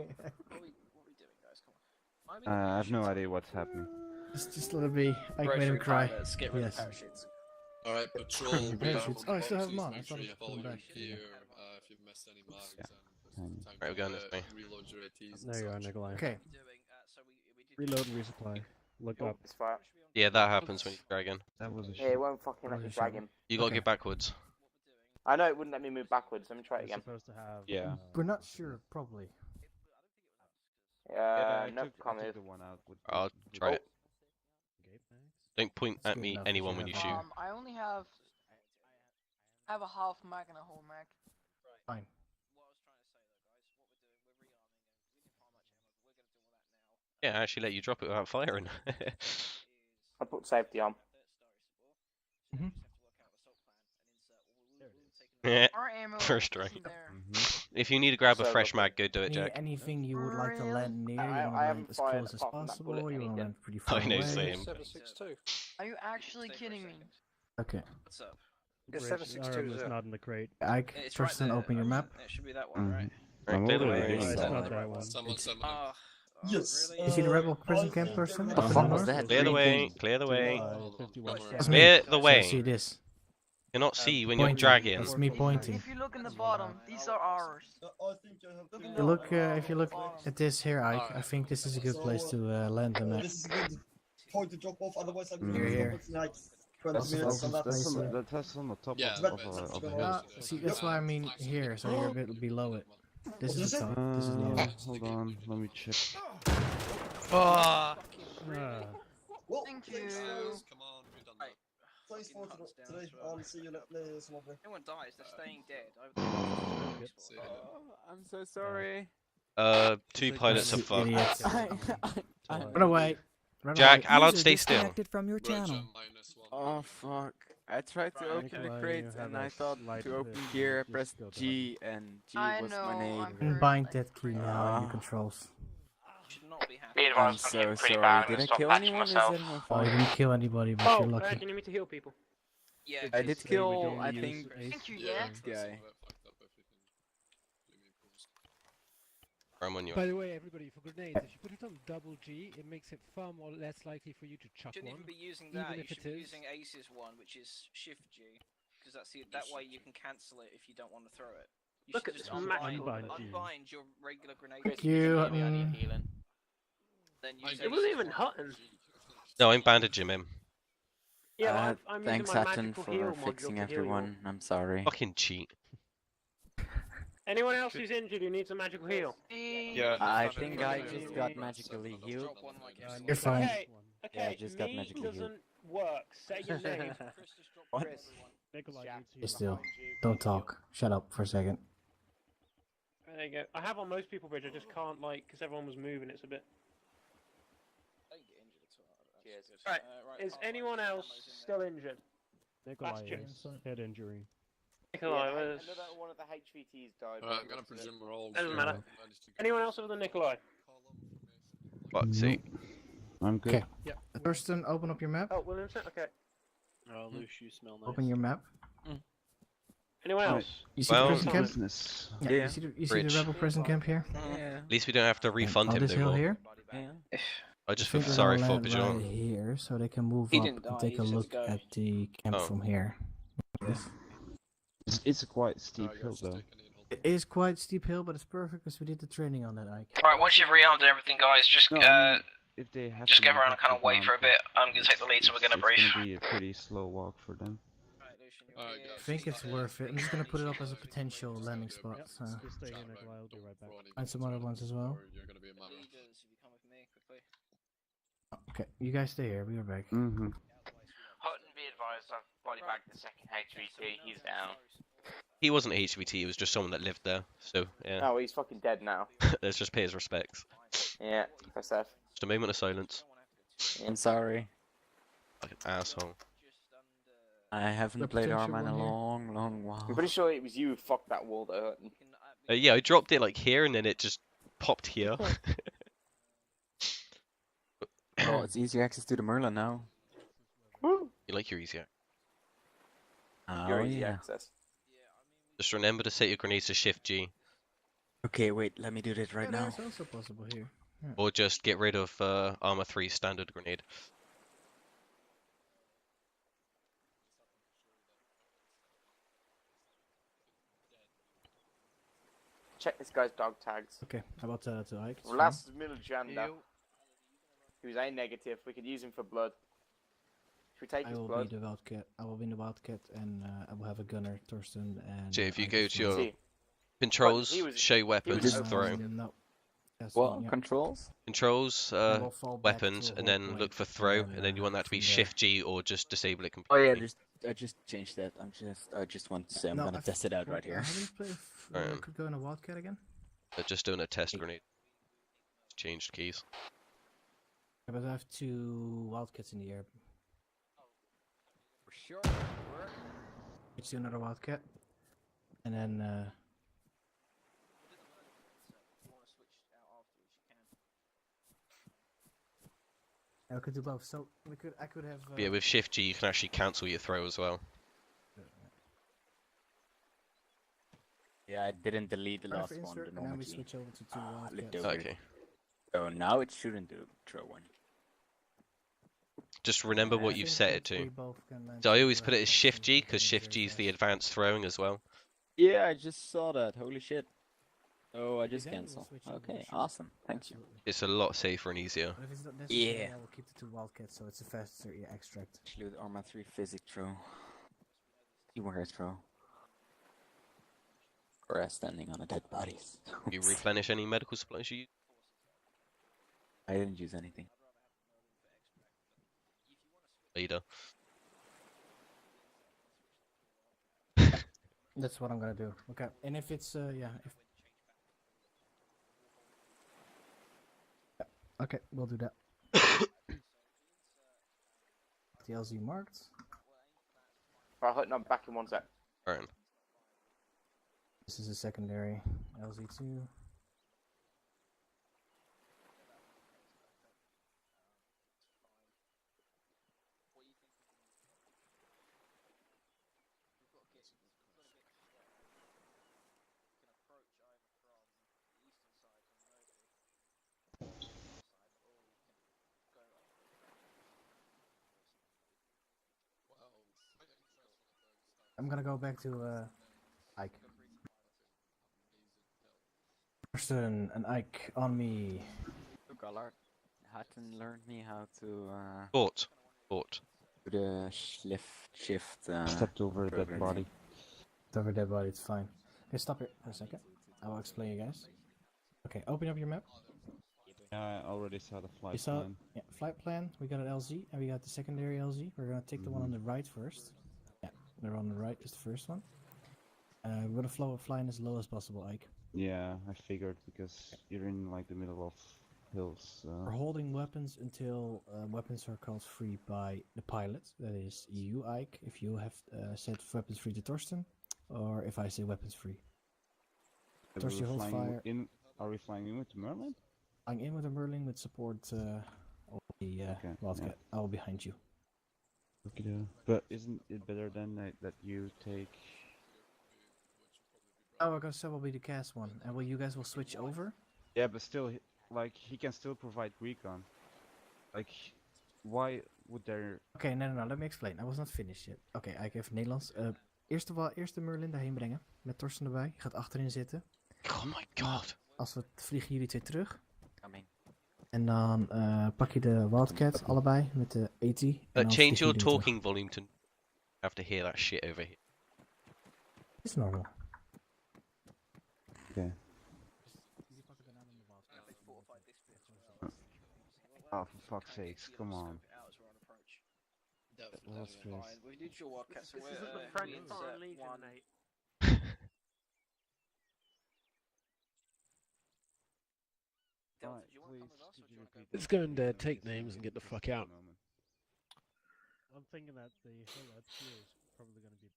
I have no idea what's happening. Just let it be. I made him Rotary cry. pilots, get rid of Yes. parachutes. Alright, patrol. Oh, parachutes. Oh, I still have mine. I thought Make it sure was you follow coming your back. gear. If you've missed any marks, Tiny. Right, we're going this way. reload your ATs. There you are, Nikolai. Okay. Reload and resupply. Look up. It's fine. Yeah, that happens when you drag in. That was a Yeah, it won't fucking let me drag him. You gotta Okay. get backwards. I know it wouldn't let me move backwards. Let me try it It's again. supposed to have. Yeah. We're not sure, probably. I No, took, can't I took move. the one out with I'll try it. Okay, thanks. Don't point That's at good me, enough, anyone, you when you have shoot. I only have. I have a half mag and a whole mag. Fine. Yeah, I actually let you drop it without firing. I put safety on. Yeah, Our ammo first isn't right. there. If you need to grab a So fresh lovely. mag, go do it, Jack. Anything you would like to Really? land near, you I want to land haven't as fired close as apart from that possible, bullet you want to anything. land pretty far I know, away. same. 762. Are you actually kidding me? Okay. What's up? Yeah, Bridge, 762 arm is is it. not in the crate. Ike, It's right Thurston, there. open your map. It should be that one, right? Right, I'm clear the already way. doing It's that. not that one. Someone send me. Oh, Yes. really? You see the rebel prison camp person? The Up in fuck the was north? that? Clear the way, clear the way. 51. That's me. Clear the So way. see this. Cannot see when you're Pointing. dragging. It's me pointing. If you look in the bottom, these are ours. I think I have Look to. in You look, if you look at this here, Ike, I think this is a good place to land them at. This is a good point to drop off, otherwise I'm Here, here. going to like 20 That's minutes open and that's space, yeah. That's on the top Yeah, of, but- of a hill. See, that's why I mean here, so you're a bit below it. This is the top, this is low. Hold on, let me check. Ah. Well, Thank thanks, you. guys. Come on, we've done that. Thanks for today. I'll see you later, Slobber. Anyone dies, they're staying dead. I'm so sorry. 2 pilots are fucked. Idiots. Run away. Run Jack, away. allowed stay still. From your Roger, channel. -1. Oh fuck. I tried to open the Nikolai, crate you have and a I thought slight to open bit- gear I just pressed go to G and G I was know, my name. I'm Bind that key now in Ah. your controls. Should not be happy. Be I'm advised, I'm so getting pretty sorry. bad. Did I Stop kill patching anyone? Is myself. that my Oh, you fault? didn't kill anybody, but Oh, you're lucky. do you need me to heal people? Yeah, I did Say we kill, don't I use think, ace Thank you, Yeah, yeah. this guy. fucked up everything. Leave me paused. I'm on you. By the way, everybody, for grenades, if you put it on double G, it makes it far more less likely for you to chuck shouldn't one. even be using even that. You if should it be is. using Ace's one, which is Shift G, because that way you can cancel it if you don't want to throw it. You Look should at just this unbind, magical- unbind your regular grenade. Thank you. Then use It wasn't Ace's even one. Hutton. No, I'm bandaging him. Yeah, I'm Thanks, using my Hutton, magical for heal module fixing to heal you. everyone. I'm sorry. Fucking cheat. Anyone else who's injured who needs a magical heal? Yeah. I think I just got magically healed. You're fine. Okay, Yeah, I okay, just got me magically healed. doesn't work. Say your name. What? Nikolai needs Stay heal still. behind you. Don't talk. Shut up for a second. There you go. I have on most people bridge. I just can't because everyone was moving. It's a bit. Cheers. Right. Is anyone else still injured? Nikolai Bastion. is head injury. Nikolai, Yeah, where's... another one of the HVTs died. I'm gonna presume we're all. Doesn't matter. Anyone else other than Nikolai? But see, I'm good. Okay. Yeah. Thurston, open up your map. Oh, Williamson. Okay. Oh, Lush, you smell nice. Open your map. Anyone else? You see Well, the prison camp? Business. Yeah. Yeah. You see the Bridge. rebel prison camp here? Yeah. at least we don't have to refund on him this no hill more. here. Yeah. I just I feel think sorry they're for gonna land Bajon. right here, so they can move He up didn't and die, take he a just had look to go. at the camp Oh. from here. Yes. It's a quite steep hill though. It is quite steep hill, but it's perfect because we did the training on that, Ike. Alright, once you've rearmed and everything, guys, just No, I mean, if they have just to get move around up and kind the of wait for a ground, bit. I'm gonna take the lead, so we're gonna brief. It's gonna be a pretty slow walk for them. I think it's worth it. I'm just gonna put it up as a potential landing spot. So. Just stay here, Nikolai. I'll be right back. And some other ones as well. You're gonna be a man. Okay, you guys stay here. We'll be right back. Mm-hmm. Hutton, be advised, I've body bagged the second HVT. He's down. He wasn't HVT, he was just someone that lived there. So, yeah. Oh, he's fucking dead now. Let's just pay his respects. Yeah, press F. Just a moment of silence. I'm sorry. Like an asshole. I haven't The played potential Arma in a one here. long, long while. I'm pretty sure it was you who fucked that wall though. Hutton. Yeah, I dropped it like here and then it just popped here. Oh, it's easier access to the Merlin now. You like your easier. Oh, Your easy yeah. access. Just remember to set your grenades to Shift G. Okay, wait, let me do that right Yeah, now. that's also possible here. Yeah. Or just get rid of Armor 3 standard grenade. Check this guy's dog tags. Okay, how about to Ike? It's fine. Last Miljanda. Who's A negative. We could use him for blood. Should we take I his will blood? be the Wildcat. I will be the Wildcat, and I will have a gunner, Thorsten, and. So if you Ike go as to well. your controls, he was- show weapons, was- throw. No. That's What? fine, yeah. Controls? Controls, I will fall back weapons, to a and whole then point, look for throw, and and then you want that to be from there- Shift G or just disable it Oh completely. yeah, I just changed that. I just want to say I'm No, gonna I've- test it out right I here. haven't played if could go in a Wildcat again. Just doing a test grenade. Changed keys. Yeah, but I have 2 Wildcats in the air. For sure. Let's do another Wildcat, and then. I could do both. So I could have. But yeah, with Shift G you can actually cancel your throw as well. Yeah, I didn't delete the Try last for one. insert, The and then we normal switch over to 2 Ah, Wildcats. looked over. Okay. So now it shouldn't do throw one. Just remember Yeah, what I you've think set it that we to. both can land So I two, always put it as Shift G, and because then Shift very G is the fast. advanced throwing as well. Yeah, I just saw that. Holy shit. Oh, I just Then we'll cancel. switch over to Okay, shoot. awesome. Thank you. Absolutely. It's a lot safer and easier. But if it's not necessary, Yeah. I will keep the 2 Wildcats, so it's a faster extract. Actually, with Arma 3 physic throw. Teamwork throw. Or standing on a dead bodies. You replenish any medical supplies you use? I didn't use anything. Later. That's what I'm gonna do. Okay, and if it's yeah, if. Yeah, okay, we'll do that. The LZ marked. Right, Hutton, I'm back in 1 sec. Alright. This is a secondary LZ2. I'm gonna go back to Ike. Thorsten and Ike on me. Gallard hadn't learned me how to Fort. do the shift. Stepped over a dead program. body. Over dead body, it's fine. Okay, stop here for a second. I will explain you guys. Okay, open up your map. Yeah, I already saw the You flight saw plan. yeah, flight plan. We got an LZ and we got the secondary LZ. We're gonna take the one on the right first. Yeah, they're on the right is the first one. We're gonna flying as low as possible, Ike. Yeah, I figured because you're in like the middle of hills. We're holding weapons until weapons are called free by the pilot. That is you, Ike, if you have said weapons free to Torsten, or if I say weapons free. Are Torsten, we hold flying fire. Are we flying in with the Merlin? I'm in with a Merlin with support. Of the Wildcat. I will behind you. Okay, but isn't it better then that you take? Oh, Augusta will be the cast one, and you guys will switch over? Yeah, but still, like he can still provide recon. Like, why would there? Oké, nee, let me explain. I was not finished yet. Oké, ik even Nederlands. Eerst de Merlin daarheen brengen, met Torsten erbij. Je gaat achterin zitten. Oh my god. Als we vliegen jullie twee terug. Amen. En dan pak je de Wildcat, allebei, met de AT. en dan Change vliegen your jullie terug. talking volume to have to hear that shit over here. Is normal. Okay. Oh, for fuck's sakes, come on. Well, stress. We need your Wildcats. This isn't the French Foreign Legion, mate. Let's go and take names and get the fuck out. I'm thinking that the hill up here is probably going to be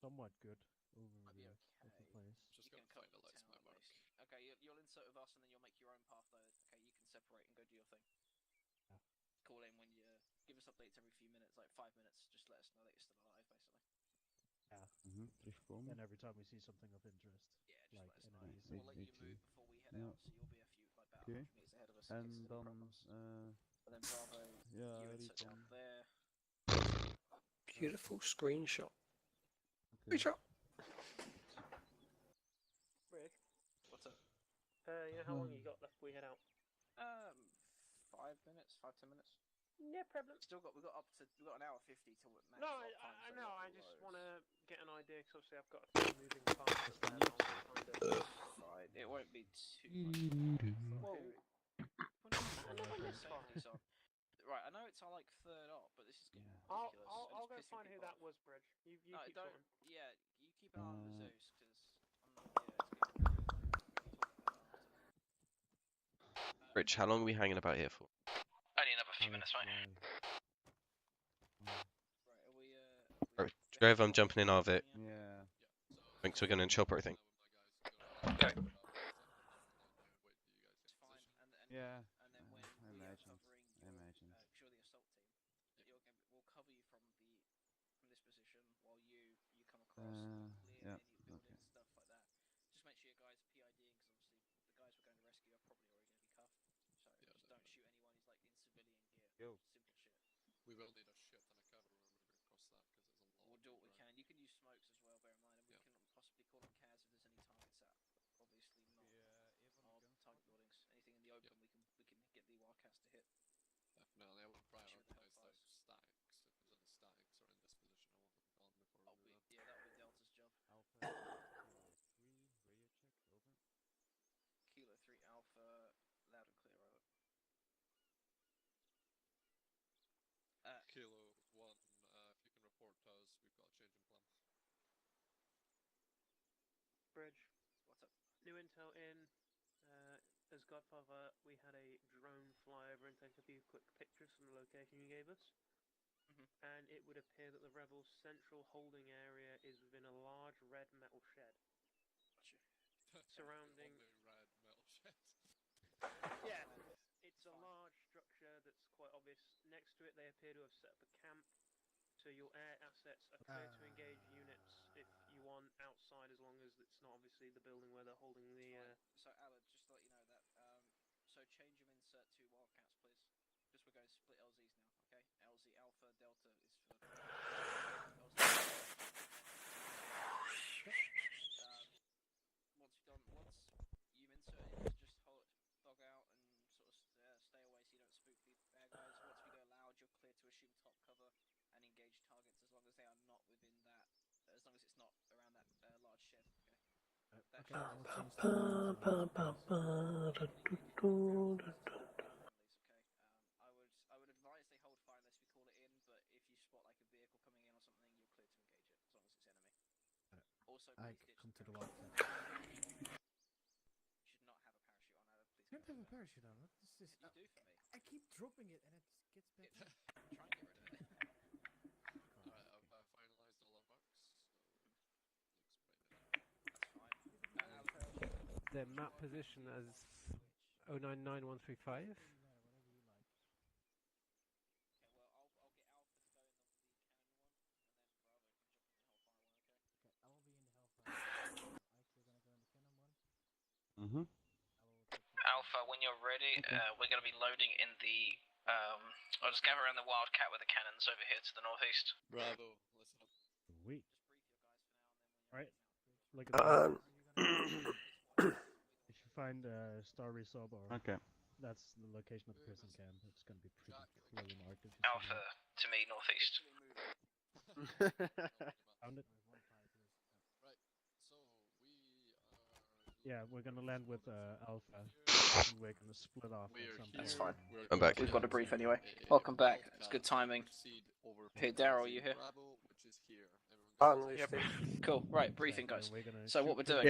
somewhat good over the place. Just gonna find a lights my mark. Okay, you'll insert with us and then you'll make your own path though. Okay, you can separate and go do your thing. Yeah. Call in when you give us updates every few minutes, like 5 minutes. Just let us know that you're still alive, basically. Yeah. Terugkomen. And every time we see something of interest, Yeah, just like let us know. enemies. We'll let you move before we head out, so you'll be a few like about 100 meters ahead of us. And in case there's any problems. And then Bravo, yeah, you insert down there. Beautiful screenshot. Screenshot. Rick, what's up? Yeah, how long you got left before we head out? 5 minutes, 5-10 minutes. No problem. We've got an hour 50 till max. No, start time, I so know. we've I got just loads. want to get an idea because obviously I've got a few moving parts. And then I'll Fine. It won't be too much. Whoa. Right, I know it's our like third op, but this is getting ridiculous. I'll go find who that was, Bridge. You No, keep don't. sorting. Yeah, you keep an eye on the Zeus because Rich, how long are we hanging about here for? Only another few minutes, mate. Right, Trev, I'm jumping in Arvit. Yeah. Thanks for going to chopper, I think. Okay. Yeah. And then when I we are imagine. covering I your, imagine. pure the assault team, we'll cover you from this position while you come across and clear any buildings, stuff like that. Just make sure your guys are PIDing because obviously the guys we're going to rescue are probably already going to be cuffed. So just don't shoot anyone who's like in civilian gear. Simple shit. We will need a shit ton of cover when we cross that because it's a lot. We'll do what we can. You can use smokes as well, bear in mind, and we can possibly call on CAS if there's any targets at. Obviously not our target buildings. Anything in the open, we can get the Wildcats to hit. Definitely, I would prioritize those statics. If there's any statics or in this position, I want them gone before we do that. Yeah, that'll be Delta's job. Kilo 3 Alpha, loud and clear, over. Kilo 1, if you can report to us, we've got a change in plan. Bridge. What's up? New intel in. As Godfather, we had a drone fly over and take a few quick pictures from the location you gave us. And it would appear that the rebels' central holding area is within a large red metal shed. Surrounding. Red metal shed. Yeah, it's a large structure that's quite obvious. Next to it, they appear to have set up a camp. So your air assets are clear to engage units if you want outside, as long as it's not obviously the building where they're holding the. So Alan, just to let you know that. So change of insert to Wildcats, please. Just we're going to split LZs now, okay? LZ Alpha Delta is for. Once you've inserted, just dog out and sort of stay away so you don't spook the bad guys. Once we go loud, you're clear to assume top cover and engage targets as long as they are not within that. As long as it's not around that large shed. Okay. I would advise they hold fire unless we call it in. But if you spot like a vehicle coming in or something, you're clear to engage it as long as it's enemy. Also, I please ditch come to the the Wildcat. don't have a parachute on. What is this? I keep dropping it and it gets better. Try and get rid of it. Alright, I've finalized all our bugs. The map position as 099135. Mm-hmm. Alpha, when you're ready, we're going to be loading in the. I'll just gather around the Wildcat with the cannons over here to the northeast. Bravo, listen up. Sweet. Right. Look at that. If you find Star Resub, or that's the location of the prison camp. It's going to be pretty clearly marked. Alpha to me, northeast. Found it. Right, so we are. Yeah, we're going to land with Alpha. And we're going to split off at some point. That's fine. I'm back. We've got a brief anyway. Welcome back. It's good timing. Hey, Daryl, you here? Bravo, which is here. Yep. Cool. Right, briefing, guys. So what we're doing?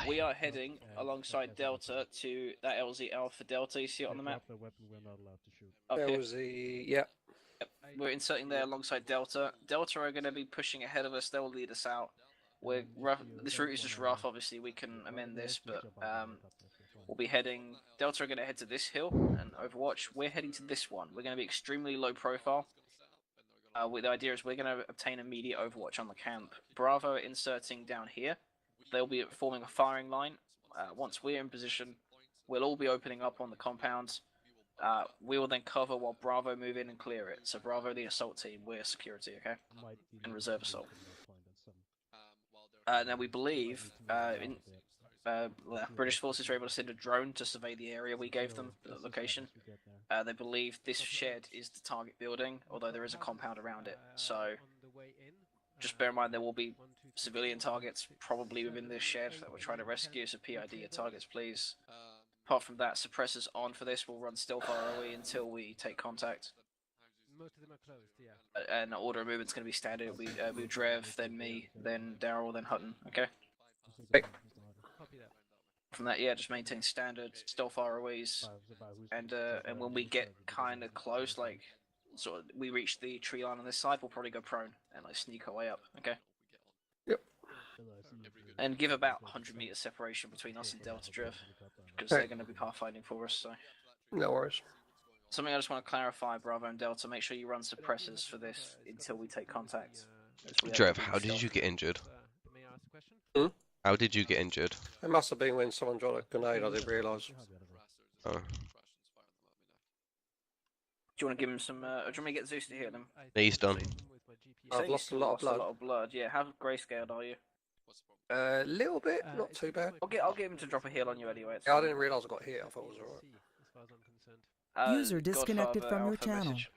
We are heading alongside Delta to that LZ Alpha Delta. You see it on the map? The weapon we're not allowed to shoot. Okay. LZ, yeah. Yep. We're inserting there alongside Delta. Delta are going to be pushing ahead of us. They'll lead us out. We're rough. This route is just rough. Obviously, we can amend this, but we'll be heading. Delta are going to head to this hill and Overwatch. We're heading to this one. We're going to be extremely low profile. The idea is we're going to obtain immediate Overwatch on the camp. Bravo are inserting down here. They'll be forming a firing line. Once we're in position, we'll all be opening up on the compounds. We will then cover while Bravo move in and clear it. So Bravo, the assault team, we're security, okay? And reserve assault. Now we believe British forces were able to send a drone to survey the area we gave them, the location. They believe this shed is the target building, although there is a compound around it. So just bear in mind there will be civilian targets probably within this shed that we're trying to rescue, so PID your targets, please. Apart from that, suppressors on for this. We'll run stealth ROE until we take contact. Most of them are closed, yeah. And the order of movement's going to be standard. It'll be Drev, then me, then Daryl, then Hutton. Okay. Copy that. From that, yeah, just maintain standard stealth ROEs, and when we get kind of close, like sort of we reach the tree line on this side, we'll probably go prone and like sneak our way up. Okay. Yep. And give about 100 meters separation between us and Delta Drev, because they're going to be pathfinding for us. So. No worries. Something I just want to clarify, Bravo and Delta, make sure you run suppressors for this until we take contact. Trev, how did you get injured? May I ask a question? How did you get injured? It must have been when someone dropped a grenade, I didn't realise. Oh. Do you want to give him some, or do you want me to get Zeus to heal him? Yeah, he's done. I've lost a lot of blood. A lot of blood, yeah. How grayscaled are you? A little bit, not too bad. I'll get him to drop a heal on you anyway. Yeah, I didn't realise I got hit, I thought it was alright. As far as I'm concerned. User disconnected Godfather, from your Alpha channel. message.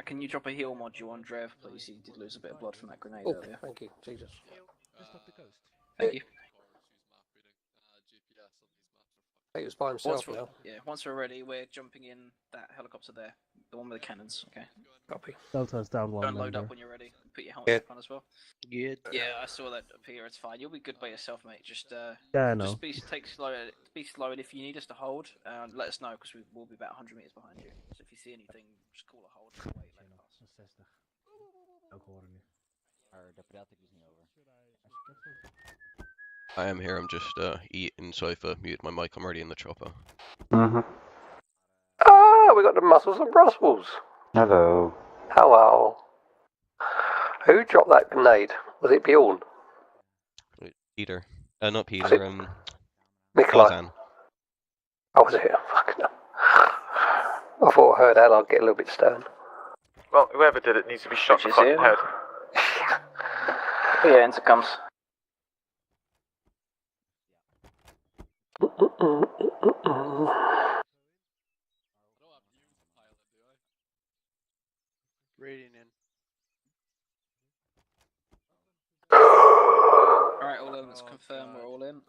Can you drop a heal module on Drev, please? He did lose a bit of blood from that grenade Oh, earlier. thank you, Jesus. Just off the coast. Thank you. He was by himself now. Once we're ready, we're jumping in that helicopter there, the one with the cannons. Okay. Copy. Delta's down one. Don't load member. up when you're ready. Put your helmet Yeah. back on as well. Good. Yeah, I saw that appear. It's fine. You'll be good by yourself, mate. Just Yeah, I know. just be slow, and if you need us to hold, let us know because we will be about 100 meters behind you. So if you see anything, just call a hold. And wait, let it pass. 60. Ook horen nu. Maar daar praat ik dus niet over. I am here, I'm just eating, so I've muted my mic, I'm already in the chopper. Ah, we got the muscles of Brussels. Hello. Hello. Who dropped that grenade? Was it Bjorn? Peter. Not Peter, Nikolai. Zlatan. Oh, was it? Fucking hell. I thought I heard that, I'd get a little bit stern. Well, whoever did it needs to be shot in the fucking head. Yeah, intercoms. Radiant in. Alright, all in. Let's confirm we're all in.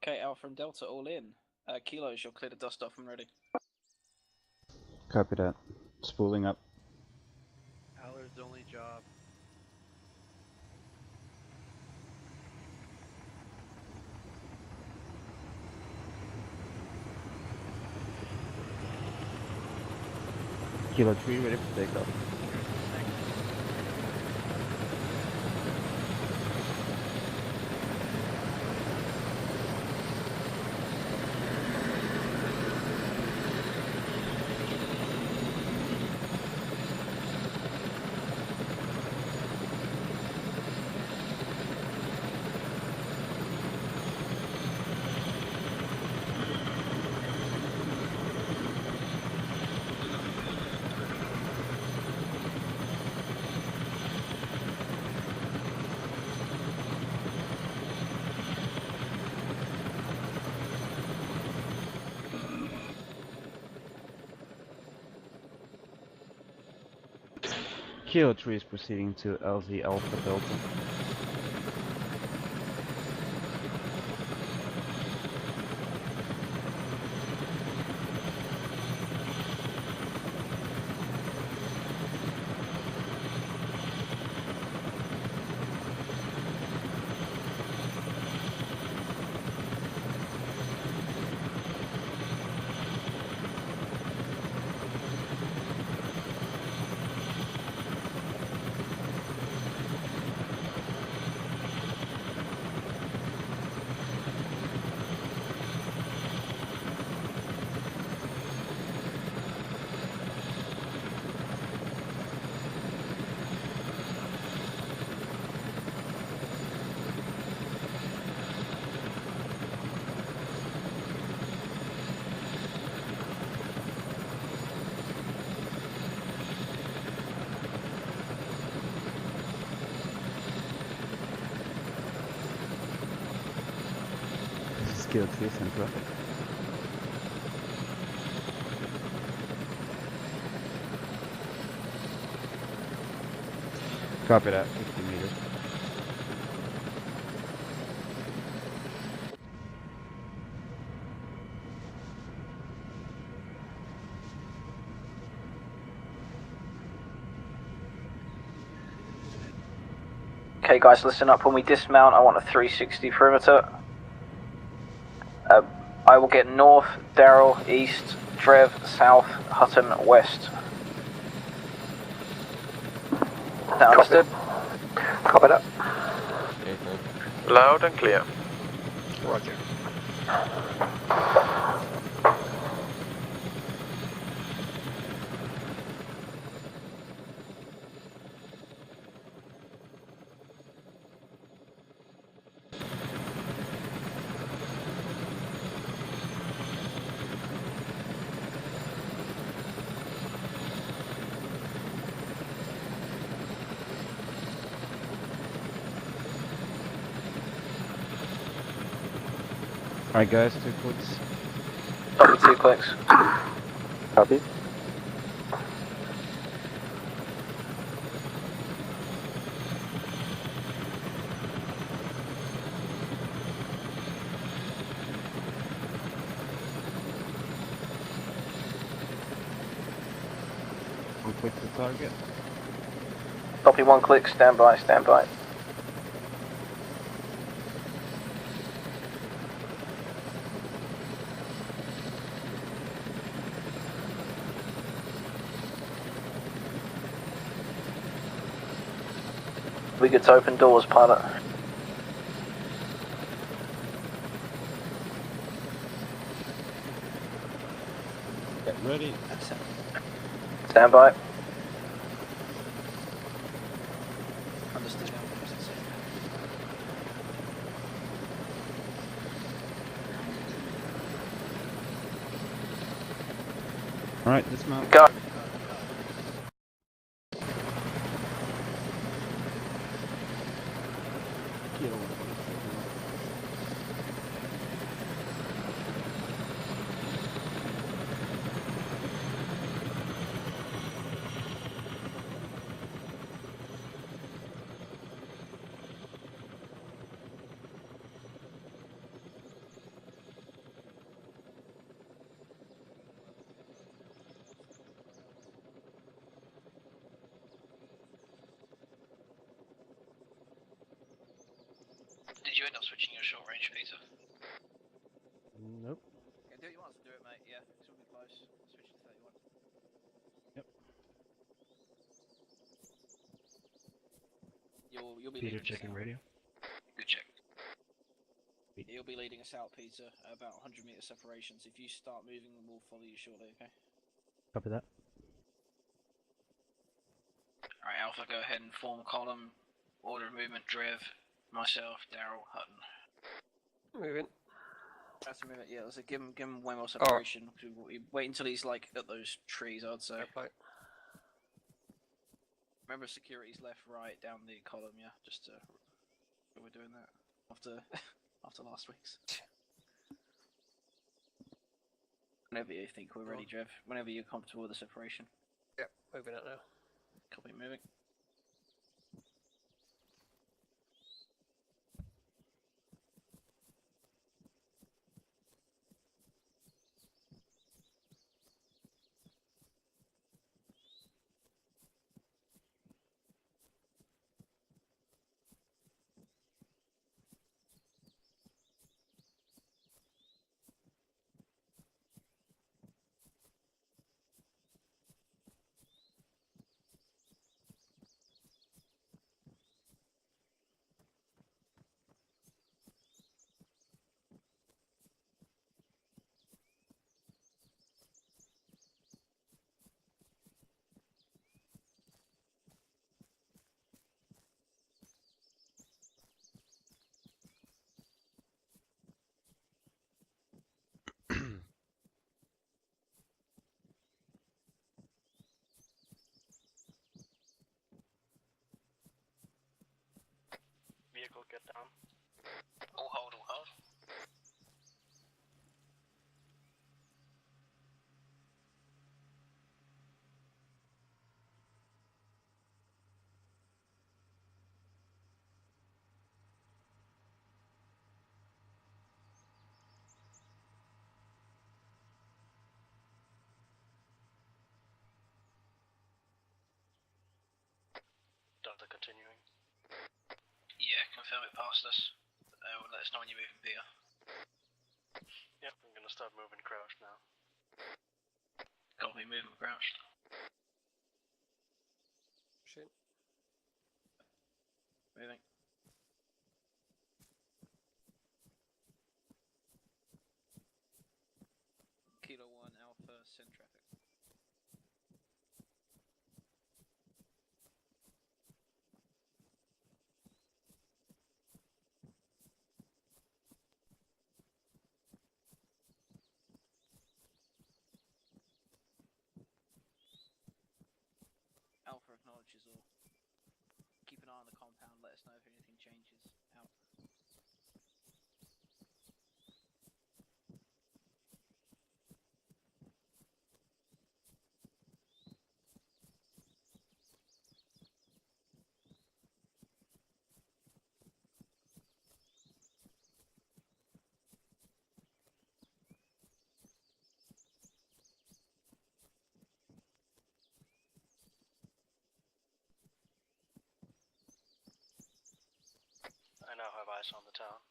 Okay, Alpha and Delta all in. Kilos, you'll clear the dust off and ready. Copy that. Spooling up. Allard's only job. Kilo 3 ready for takeoff. Kilo 3 is proceeding to LZ Alpha Delta. Kilo 3 and traffic. Copy that, 50 meters. Okay guys, listen up. When we dismount, I want a 360 perimeter. I will get north, Darrell, east, Trev, south, Hutton, west. Is that understood? Copy that. Loud and clear. Roger. Alright guys, 2 clicks. Copy, 2 clicks. Copy. One click to target. Copy, 1 click, stand by, stand by. We get to open doors, pilot. Get ready. Stand by. Understood. Alright, dismount. Go. Did you end up switching your short range, Peter? Nope. Okay, do what you want to do it, mate. Yeah, it's all be close. Switch to 31. Yep. You'll be Peter leading us checking out. radio. Good check. You'll be leading us out, Peter, at about 100 meter separations. If you start moving, we'll follow you shortly, okay? Copy that. Alright, Alpha, go ahead and form column. Order of movement, Drev, myself, Daryl, Hutton. Moving. That's a minute, yeah, let's give him way more separation. Wait until he's like at those trees, I'd say. Remember security's left, right, down the column, yeah? Just we're doing that after after last week's. Whenever you think we're ready, Drev. Whenever you're comfortable with the separation. Yep, moving it now. Copy, moving. Vehicle get down. All hold, all hold. Delta continuing. Yeah, confirm it past us. Let us know when you're moving, Peter. Yep, I'm gonna start moving crouched now. Copy, moving crouched. Shit. Moving. Kilo 1 Alpha, send traffic. Alpha acknowledges all. Keep an eye on the compound, let us know if anything changes. Out. I now have eyes on the town.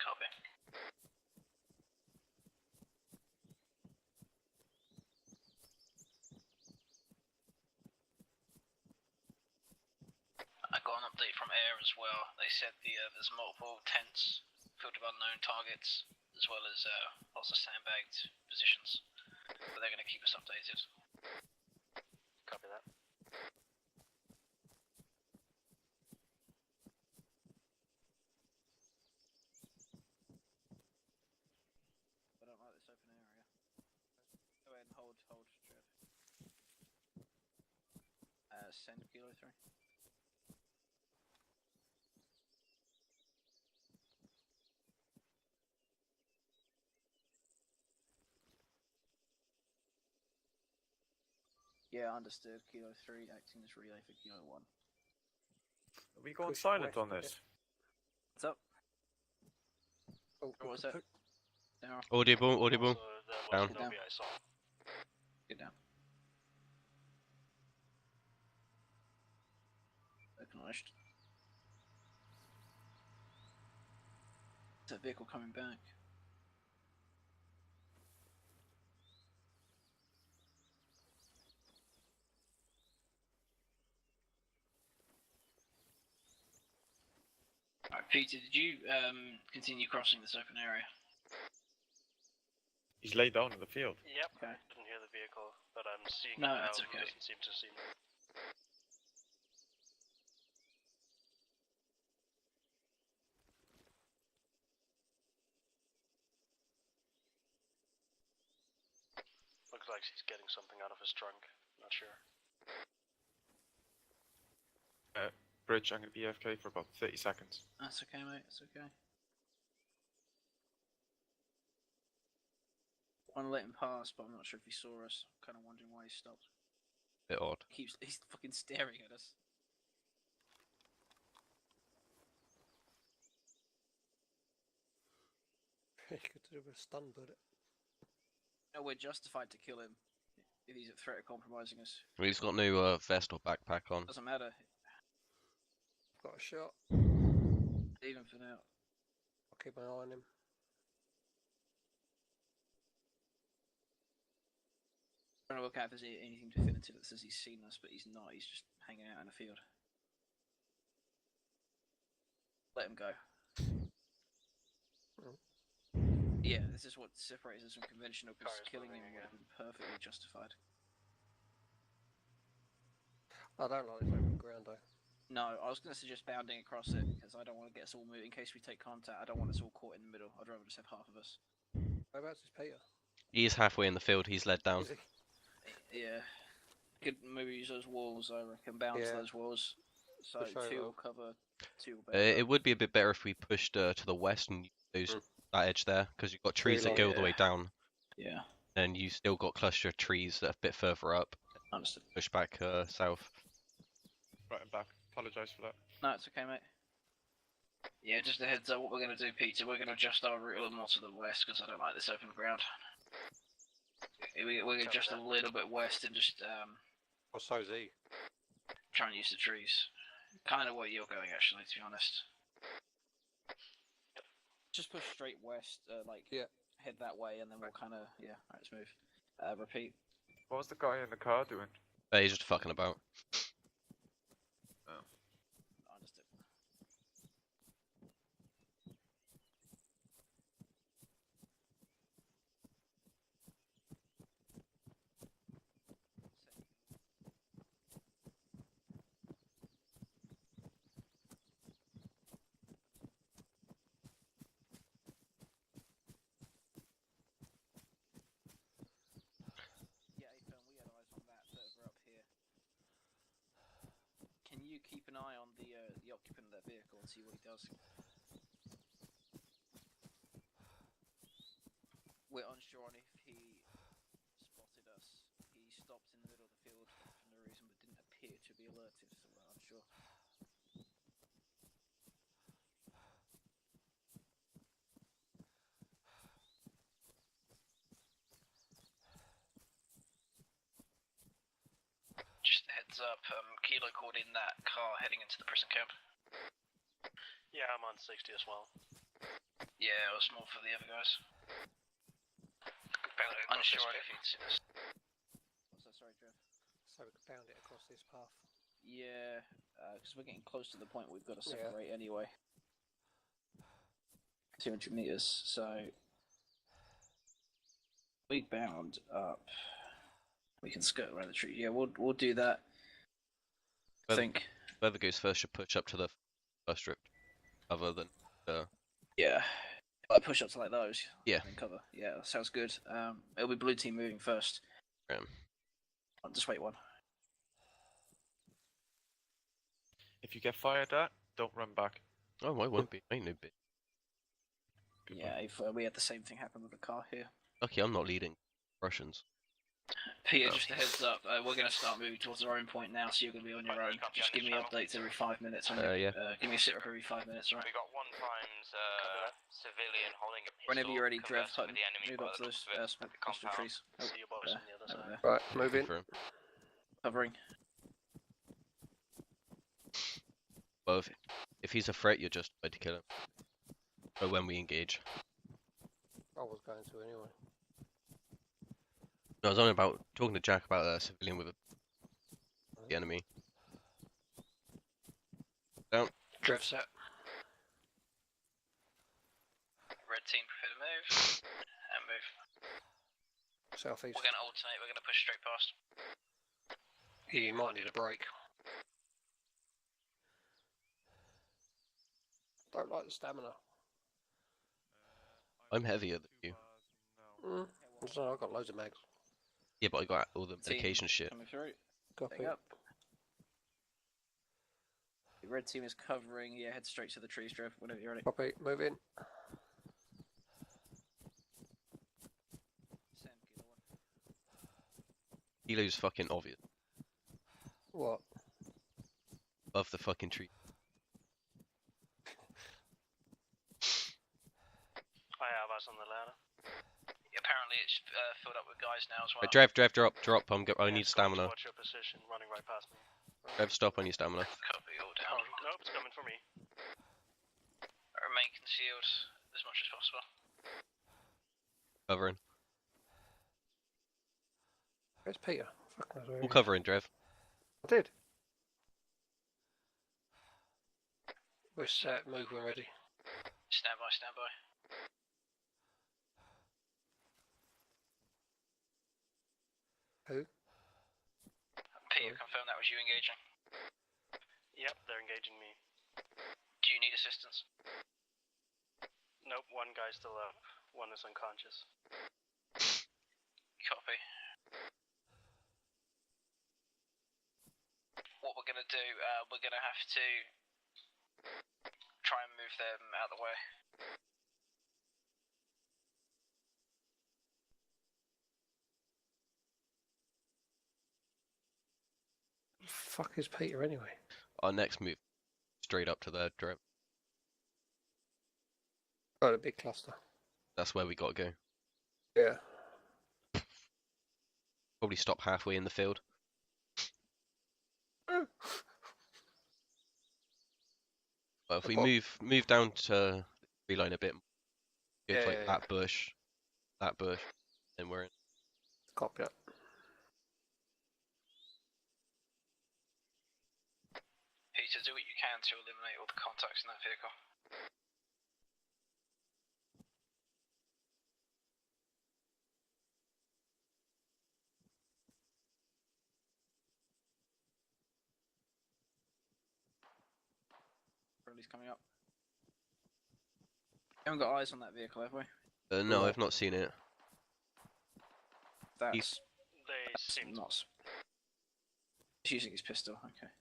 Copy. I got an update from air as well. They said there's multiple tents filled with unknown targets, as well as lots of sandbagged positions. But they're going to keep us updated. Copy that. I don't like this open area. Go ahead and hold, Trev. Send Kilo 3. Yeah, understood. Kilo 3 acting as relay for Kilo 1. Are we going Push silent west on a this? What's up? Oh, What was that? Down. Audible, audible. Down. Get down. Get down. Acknowledged. Is that vehicle coming back? Right, Peter, did you continue crossing this open area? He's laid down in the field. Yep. Okay. Didn't hear the vehicle, but I'm seeing No, it now. it's okay. Doesn't seem to see me. Looks like he's getting something out of his trunk. Not sure. Bridge, I'm gonna be AFK for about 30 seconds. That's okay, mate. It's okay. Want to let him pass, but I'm not sure if he saw us. I'm kind of wondering why he stopped. Bit odd. He's fucking staring at us. He could do a stun bullet. No, we're justified to kill him if he's at threat of compromising us. Well, he's got no vest or backpack on. Doesn't matter. Got a shot. Even for now. I'll keep my eye on him. Trying to look out if there's anything definitive that says he's seen us, but he's not. He's just hanging out in the field. Let him go. Yeah, this is what separates us from conventional, because killing him would have been perfectly justified. I don't like this open ground though. No, I was going to suggest bounding across it, because I don't want to get us all moving. In case we take contact, I don't want us all caught in the middle. I'd rather just have half of us. Whereabouts is Peter? He's halfway in the field. He's led down. Yeah. Could maybe use those walls, I reckon. Bounce Yeah. those walls. So Push over. 2 will cover, 2 will bound It would be a bit better if we pushed to the west and used that edge there, because you've got trees that go all the way down. Yeah. And you still got cluster of trees that are a bit further up. Understood. Push back south. Right, I'm back. Apologise for that. No, it's okay, mate. Yeah, just a heads up, what we're going to do, Peter, we're going to adjust our route a little more to the west, because I don't like this open ground. We're going to adjust a little bit west and just Well, so's he. try and use the trees. Kind of where you're going, actually, to be honest. Just push straight west, head that way, and then we'll kind of, alright, let's move. Repeat. What was the guy in the car doing? He's just fucking about. Understood. Yeah, Apen, we had eyes on that further up here. Can you keep an eye on the occupant of that vehicle and see what he does? We're unsure on if he spotted us. He stopped in the middle of the field for no reason, but didn't appear to be alerted, so we're unsure. Just a heads up, Kilo called in that car heading into the prison camp. Yeah, I'm on 60 as well. Yeah, it was more for the other guys. Unsure if you'd seen us. What's that, sorry, Trev? So we could bound it across this path. Yeah, because we're getting close to the point we've got to Yeah. separate anyway. 200 meters, so we bound up. We can skirt around the tree. Yeah, we'll do that. I think. Whoever goes first should push up to the first strip, other than Yeah, like push ups like those. Yeah. And cover. Yeah, that sounds good. It'll be blue team moving first. I'll just wait one. If you get fired at, don't run back. Oh, I won't be. Ain't no bit. Yeah, if we had the same thing happen with the car here. Lucky I'm not leading Russians. Peter, just a heads up, we're going to start moving towards our own point now, so you're going to be on your own. Just give me updates every 5 minutes. Yeah. Give me a sitter every 5 minutes, right? We got 1 prime's civilian holding a pistol. Whenever you're ready, Trev, conversing with the enemy move by up the to those looks of it at the cluster compound. trees. Oh, See you boys on the other side. there. Right, move in. Covering. Well, if he's a threat, you're justified to kill him. But when we engage. I was going to anyway. No, I was only about talking to Jack about a civilian with the enemy. Down. Drift set. red team prepare to move. And move. Southeast. We're going to alternate, we're going to push straight past. You might need a break. Don't like the stamina. I'm heavier than you. I don't know, I've got loads of mags. Yeah, but I got all the Team medication shit. Coming through. Copy. Take up. The red team is covering. Yeah, head straight to the trees, Trev. Whenever you're ready. Copy. Move in. Kilo's fucking obvious. What? Above the fucking tree. I have us on the ladder. Apparently it's filled up with guys now as well. Drop. I need stamina. Watch your position, running right past me. Drev, stop. I need stamina. Copy, all down. Nope, it's coming for me. Remain concealed as much as possible. Covering. Where's Peter? Fuck knows where he All is. covering, Drev. I did. We're set. Move when ready. Stand by, stand by. Who? Peter, confirm that was you engaging. Yep, they're engaging me. Do you need assistance? Nope, one guy's still up. One is unconscious. Copy. What we're gonna do, we're gonna have to try and move them out of the way. Fuck is Peter anyway? Our next move, straight up to there, Drev. Oh, the big cluster. That's where we gotta go. Yeah. Probably stop halfway in the field. But if we move down to the line a bit, go to like that bush, then we're in. Copy it. Peter, do what you can to eliminate all the contacts in that vehicle. Friendly's coming up. Haven't got eyes on that vehicle, have we? No, I've not seen it. That's They seem not. He's using his pistol. Okay.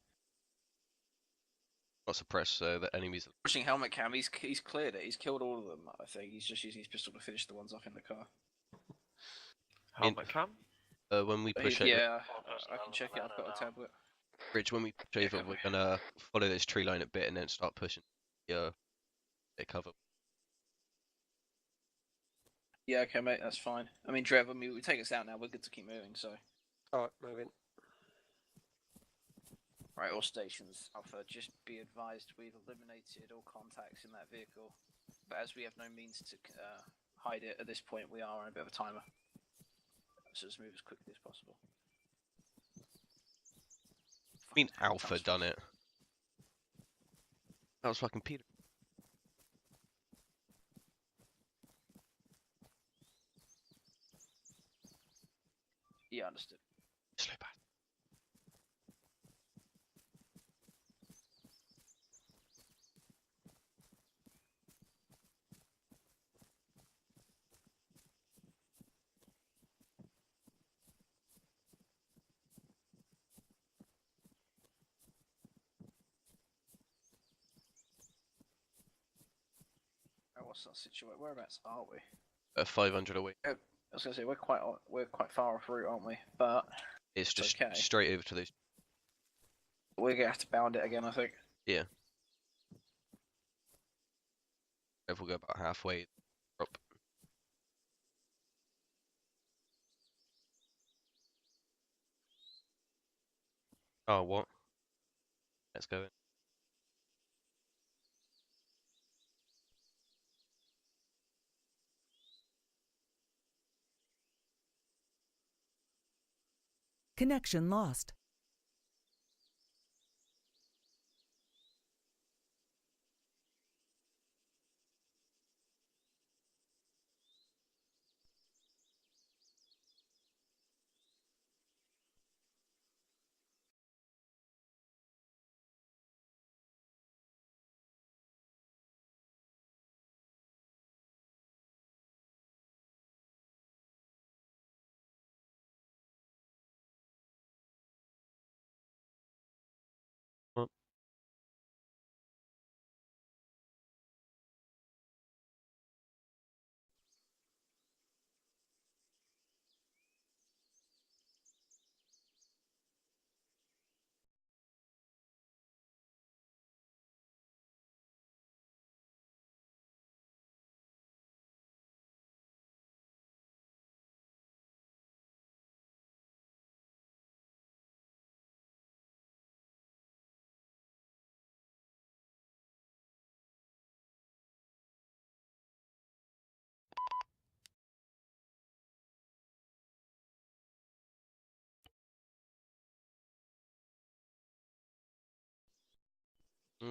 Not suppressed, so the enemies. Pushing helmet cam. He's cleared it. He's killed all of them. I think he's just using his pistol to finish the ones off in the car. Helmet cam? When we push it, Yeah, I can check it. I've got a tablet. Rich, when we push over, we're gonna follow this tree line a bit and then start pushing. Yeah, get cover. Yeah, okay, mate. That's fine. I mean, Trev. I mean, we take us out now. We're good to keep moving. So. Alright, moving. Right, all stations, Alpha, just be advised we've eliminated all contacts in that vehicle, but as we have no means to hide it at this point, we are on a bit of a timer. So let's move as quickly as possible. I mean, Alpha done it. That was fucking Peter. Yeah, understood. Slow back. What's that situation? Whereabouts are we? 500 away. I was gonna say we're quite far off route, aren't we? But It's just okay. straight over to those. We're gonna have to bound it again, I think. Yeah. If we'll go about halfway up. Oh, what? Let's go in. Connection lost.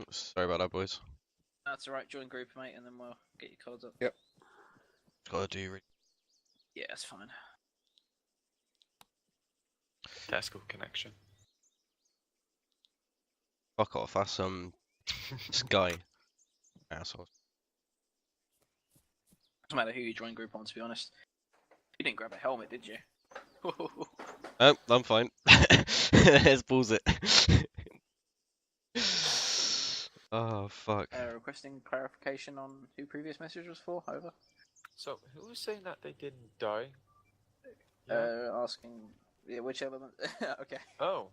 Sorry about that, boys. That's alright, join group, mate, and then we'll get your cards up. Yep. Gotta do. Yeah, that's fine. Tesco connection. Fuck off. That's Sky. Assholes. Doesn't matter who you join group on, to be honest. You didn't grab a helmet, did you? Oh, I'm fine. Let's pause it. Oh, fuck. Requesting clarification on who previous message was for. Over. So, who was saying that they didn't die? Asking, yeah, which element? Okay. Oh.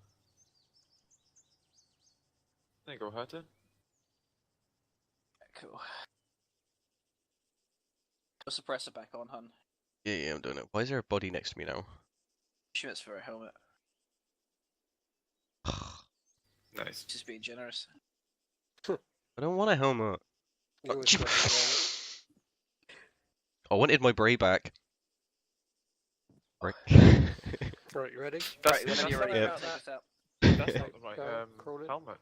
There you go, Hutton. Cool. Put the suppressor back on, hun. Yeah, I'm doing it. Why is there a body next to me now? Assume it's for a helmet. Nice. Just being generous. I don't want a helmet. You always got the I wanted my bray back. Right. Right, you ready? Right, whenever you're ready. Yep. Take us out. That's not the right crawl in. helmet.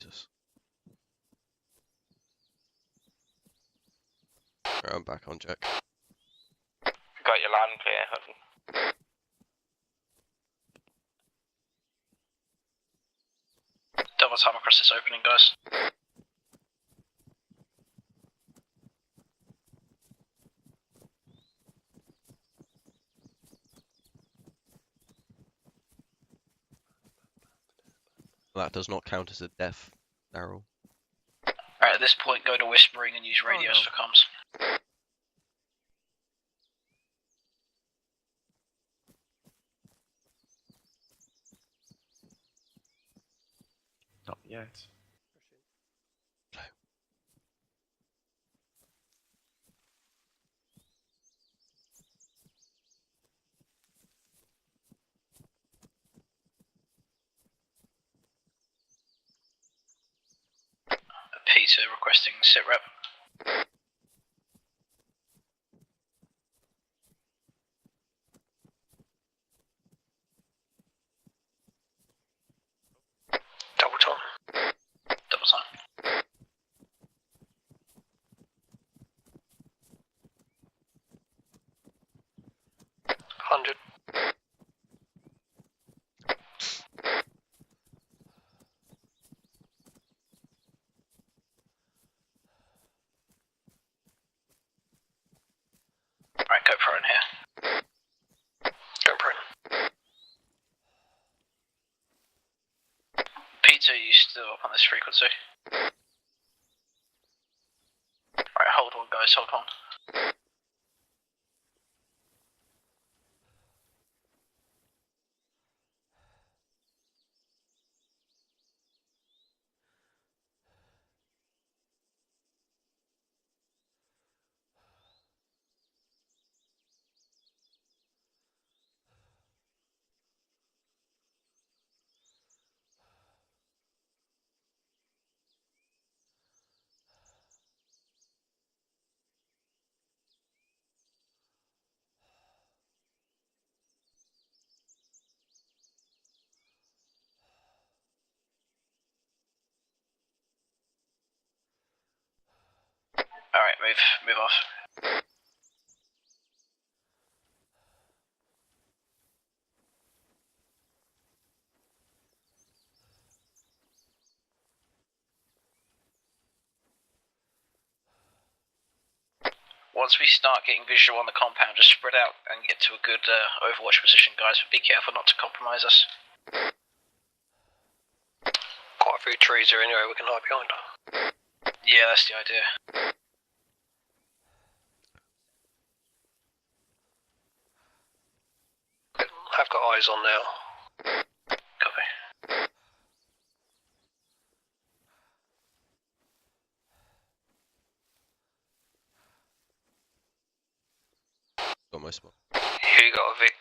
Jesus. Right, I'm back on Jack. Got your land clear, Hutton. Double time across this opening, guys. That does not count as a death arrow. Alright, at this point, go to whispering and use radios for comms. Not yet. Peter requesting sit rep. Double time. Double time. $100. Alright, go prone here. Go prone. Peter, you still up on this frequency? Alright, hold on, guys, hold on. Alright, move off. Once we start getting visual on the compound, just spread out and get to a good overwatch position, guys, but be careful not to compromise us. Quite a few trees here anyway, we can hide behind. Yeah, that's the idea. I've got eyes on now. Copy. Got my smoke. Here you got a Vic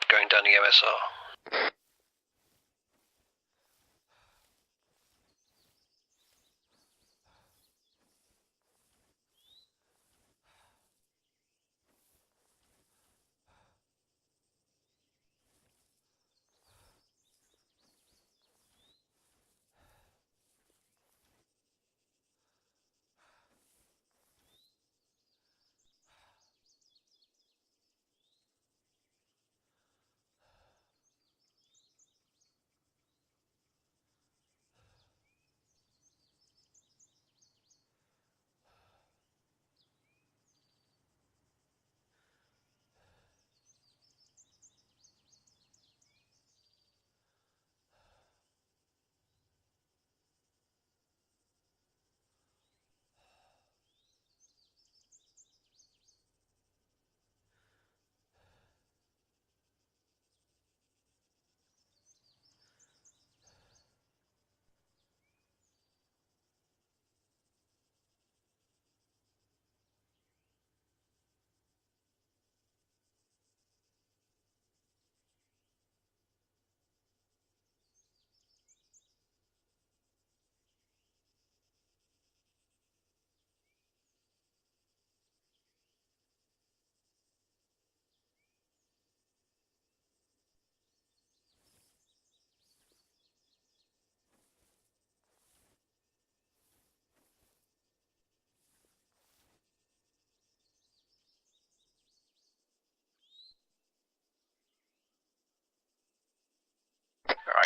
going down the MSR.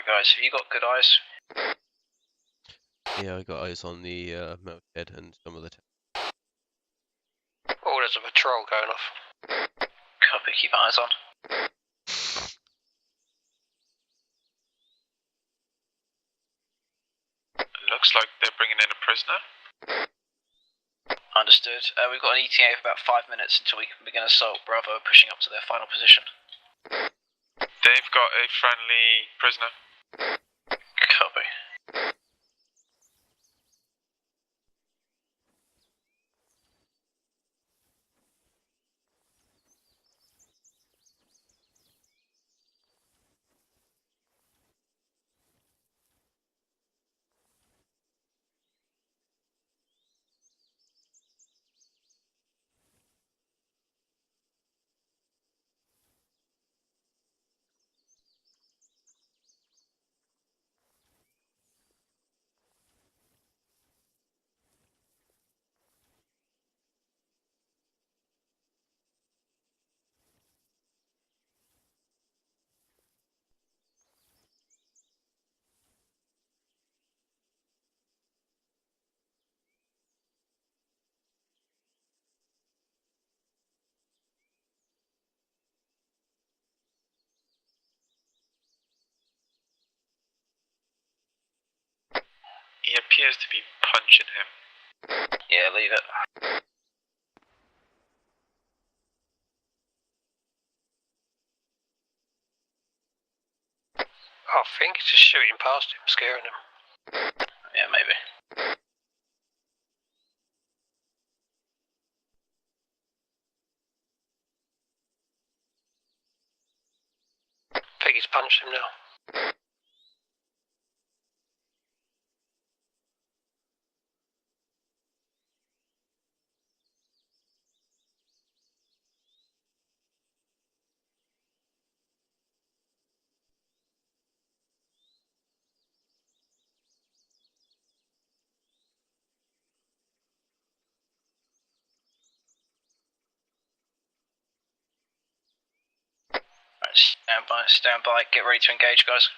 guys, have you got good eyes? Yeah, I got eyes on the Motorhead and some of the. Oh, there's a patrol going off. Copy, keep eyes on. Looks like they're bringing in a prisoner. Understood. We've got an ETA for about 5 minutes until we can begin assault. Bravo, pushing up to their final position. They've got a friendly prisoner. Copy. He appears to be punching him. Yeah, leave it. I think it's just shooting past him, scaring him. Yeah, maybe. I think he's punched him now. Right, stand by, get ready to engage, guys.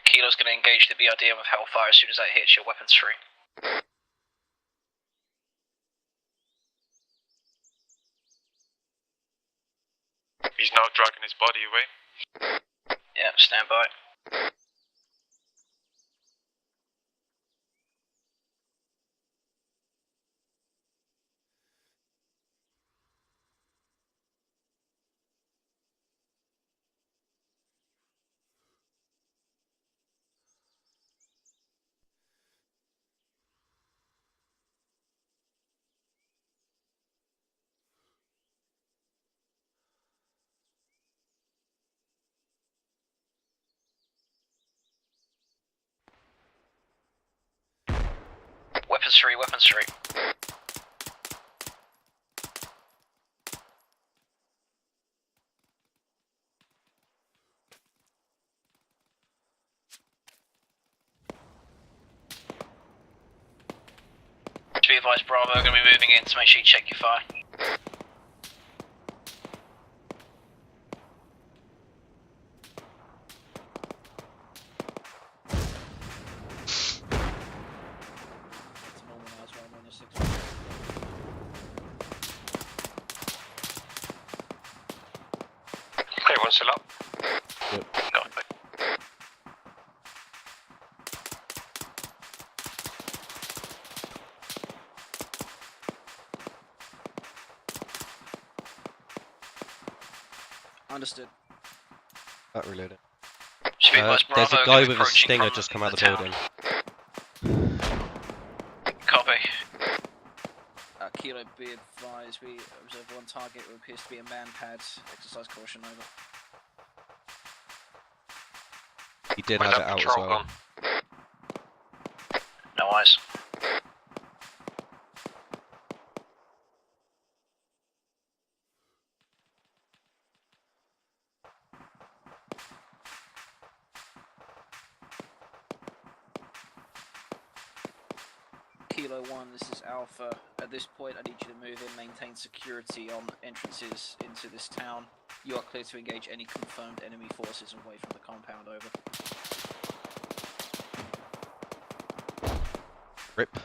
Kilo's going to engage the BRDM with Hellfire as soon as that hits your weapons free. He's now dragging his body away. Yeah, stand by. Weapons free, weapons free. To be advised, Bravo, we're going to be moving in, so make sure you check your fire. Everyone's still up? Yep. No. Understood. That reloaded. Should be advised, There's Bravo, a guy gonna be with a approaching stinger from just come out of the town. building. Copy. Kilo, be advised, we observe one target who appears to be a man-pad. Exercise caution, over. He did Where's have it that out as patrol well. gone? No eyes. Kilo 1, this is Alpha. At this point, I need you to move in, maintain security on entrances into this town. You are clear to engage any confirmed enemy forces away from the compound, over. Rip.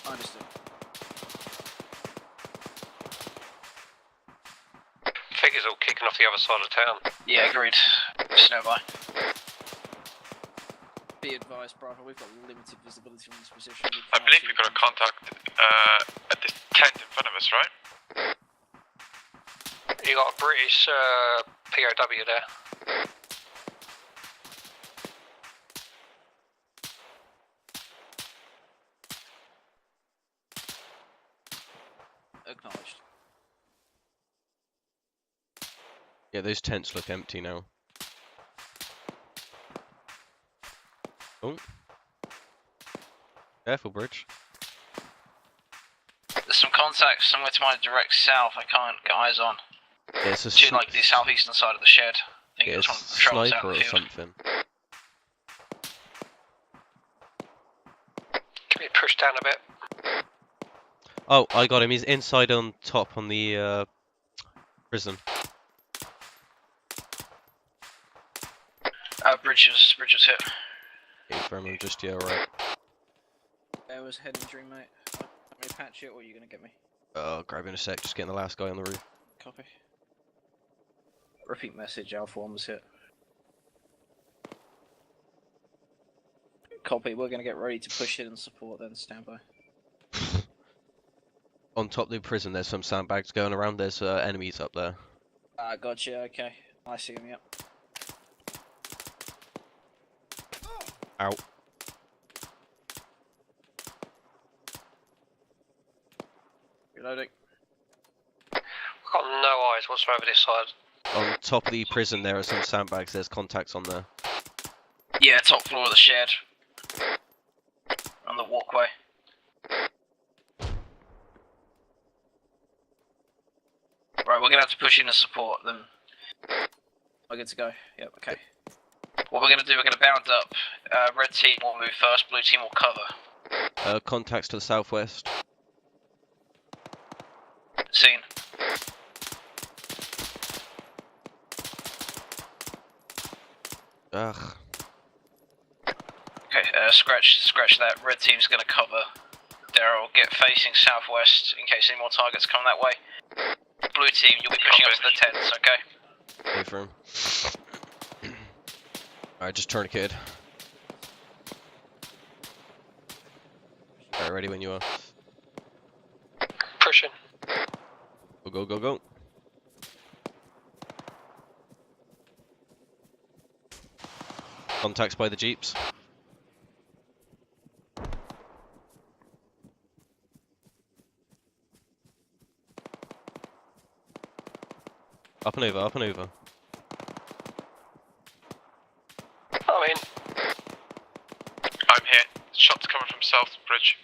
Understood. Figures all kicking off the other side of town. Yeah, agreed. Stand by. Be advised, Bravo, we've got limited visibility from this position. I believe we've got a contact at this tent in front of us, right? You got a British POW there. Acknowledged. Yeah, those tents look empty now. Oh. Careful, Bridge. There's some contacts somewhere to my direct south. I can't get eyes on. Yeah, it's a to like the southeastern side of the shed. I think yeah, it's it's from patrols out sniper in or the field. something. Can we push down a bit? Oh, I got him. He's inside on top on the prison. Bridges hit. From him, just yeah, right. There was head injury, mate. Want me to patch it, or are you gonna get me? Grab in a sec. Just getting the last guy on the roof. Copy. Repeat message, Alpha 1 was hit. Copy, we're gonna get ready to push in and support then, stand by. On top of the prison, there's some sandbags going around. There's enemies up there. Gotcha, okay. I see him, yep. Ow. Reloading. We've got no eyes whatsoever this side. On top of the prison, there are some sandbags. There's contacts on there. Yeah, top floor of the shed. On the walkway. Right, we're gonna have to push in and support them. We're good to go. Yep, okay. What we're gonna do, we're gonna bound up. Red team will move first, blue team will cover. Contacts to the southwest. Seen. Ugh. Okay, scratch that. Red team's gonna cover. Daryl, get facing southwest in case any more targets come that way. Blue team, you'll be pushing up to the tents, okay? Wait for him. Alright, just tourniqueted. Alright, ready when you are. Pushing. Go, go, go, go. Contacts by the jeeps. Up and over, up and over. I'm in. I'm here. Shots coming from South Bridge.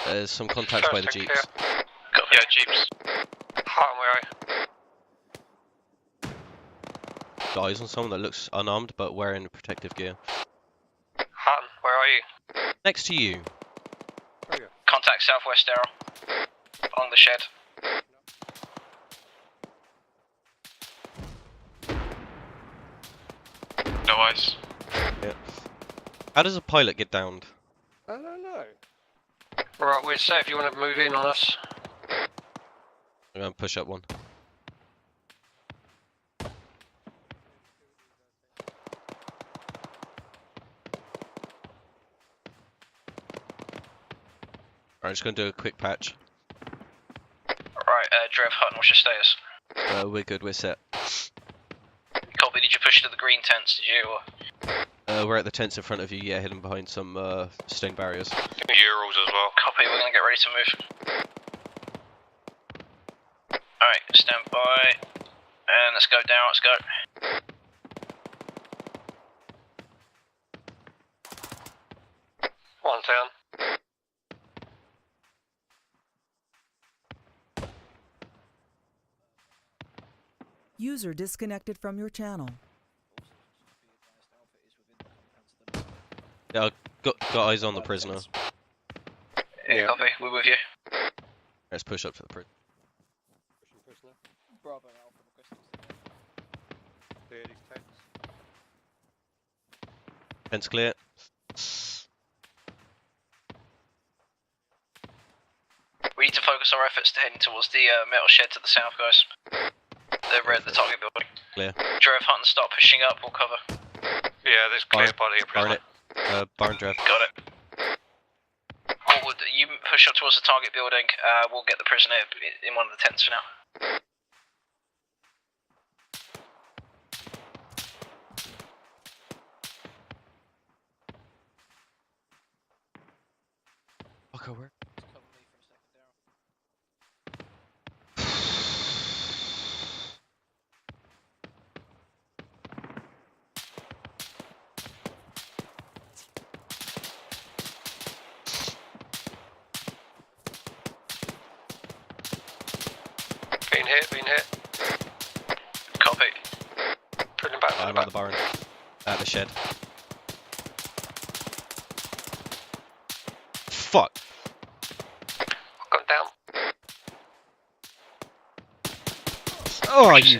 There's some contacts by the First and jeeps. clear. Yeah, jeeps. Hot, where are you? Guys on someone that looks unarmed but wearing protective gear. Hatton, where are you? Next to you. Contact southwest, Daryl. Along the shed. No eyes. Yeah. How does a pilot get downed? I don't know. Right, we're safe. You want to move in on us? I'm gonna push up one. Alright, just gonna do a quick patch. Right, Drev, Hutton, what's your status? We're good, we're set. Colby, did you push to the green tents, did you? Or? We're at the tents in front of you, yeah, hidden behind some stone barriers. Euros as well. Copy, we're gonna get ready to move. Alright, stand by. And let's go down, let's go. One down. User disconnected from your channel. Yeah, I'll Got eyes on the prisoner. Yeah, copy. We're with you. Let's push up to the prison. Bravo Alpha requesting. Clear these tanks. Fence clear. We need to focus our efforts to heading towards the metal shed to the south, guys. The target building. Clear. Drove Hunt and start pushing up. We'll cover. Yeah, there's clear body of Barn prisoner. it. Barn Drev. Got it. You push up towards the target building. We'll get the prisoner in one of the tents for now. Okay, where? Being hit. Copy. Pulling back. I'm at the barn. At the shed. Fuck. Got down. Oh, you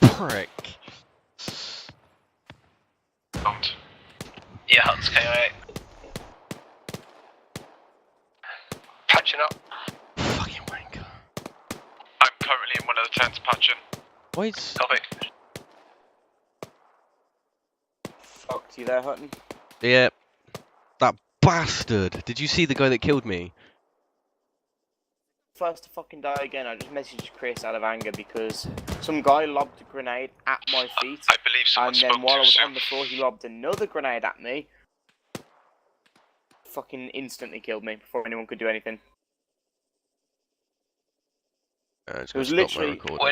prick. Yeah, Hunt's KIA. Patching up. Fucking wanker. I'm currently in one of the tents patching. Wait. Copy. Fucked you there, Hutton. Yeah. That bastard. Did you see the guy that killed me? First to fucking die again, I just messaged Chris out of anger because some guy lobbed a grenade at my feet. I believe someone and then spoke while I too was soon. on the floor, he lobbed another grenade at me. Fucking instantly killed me before anyone could do anything. It's It was gonna stop my literally recording.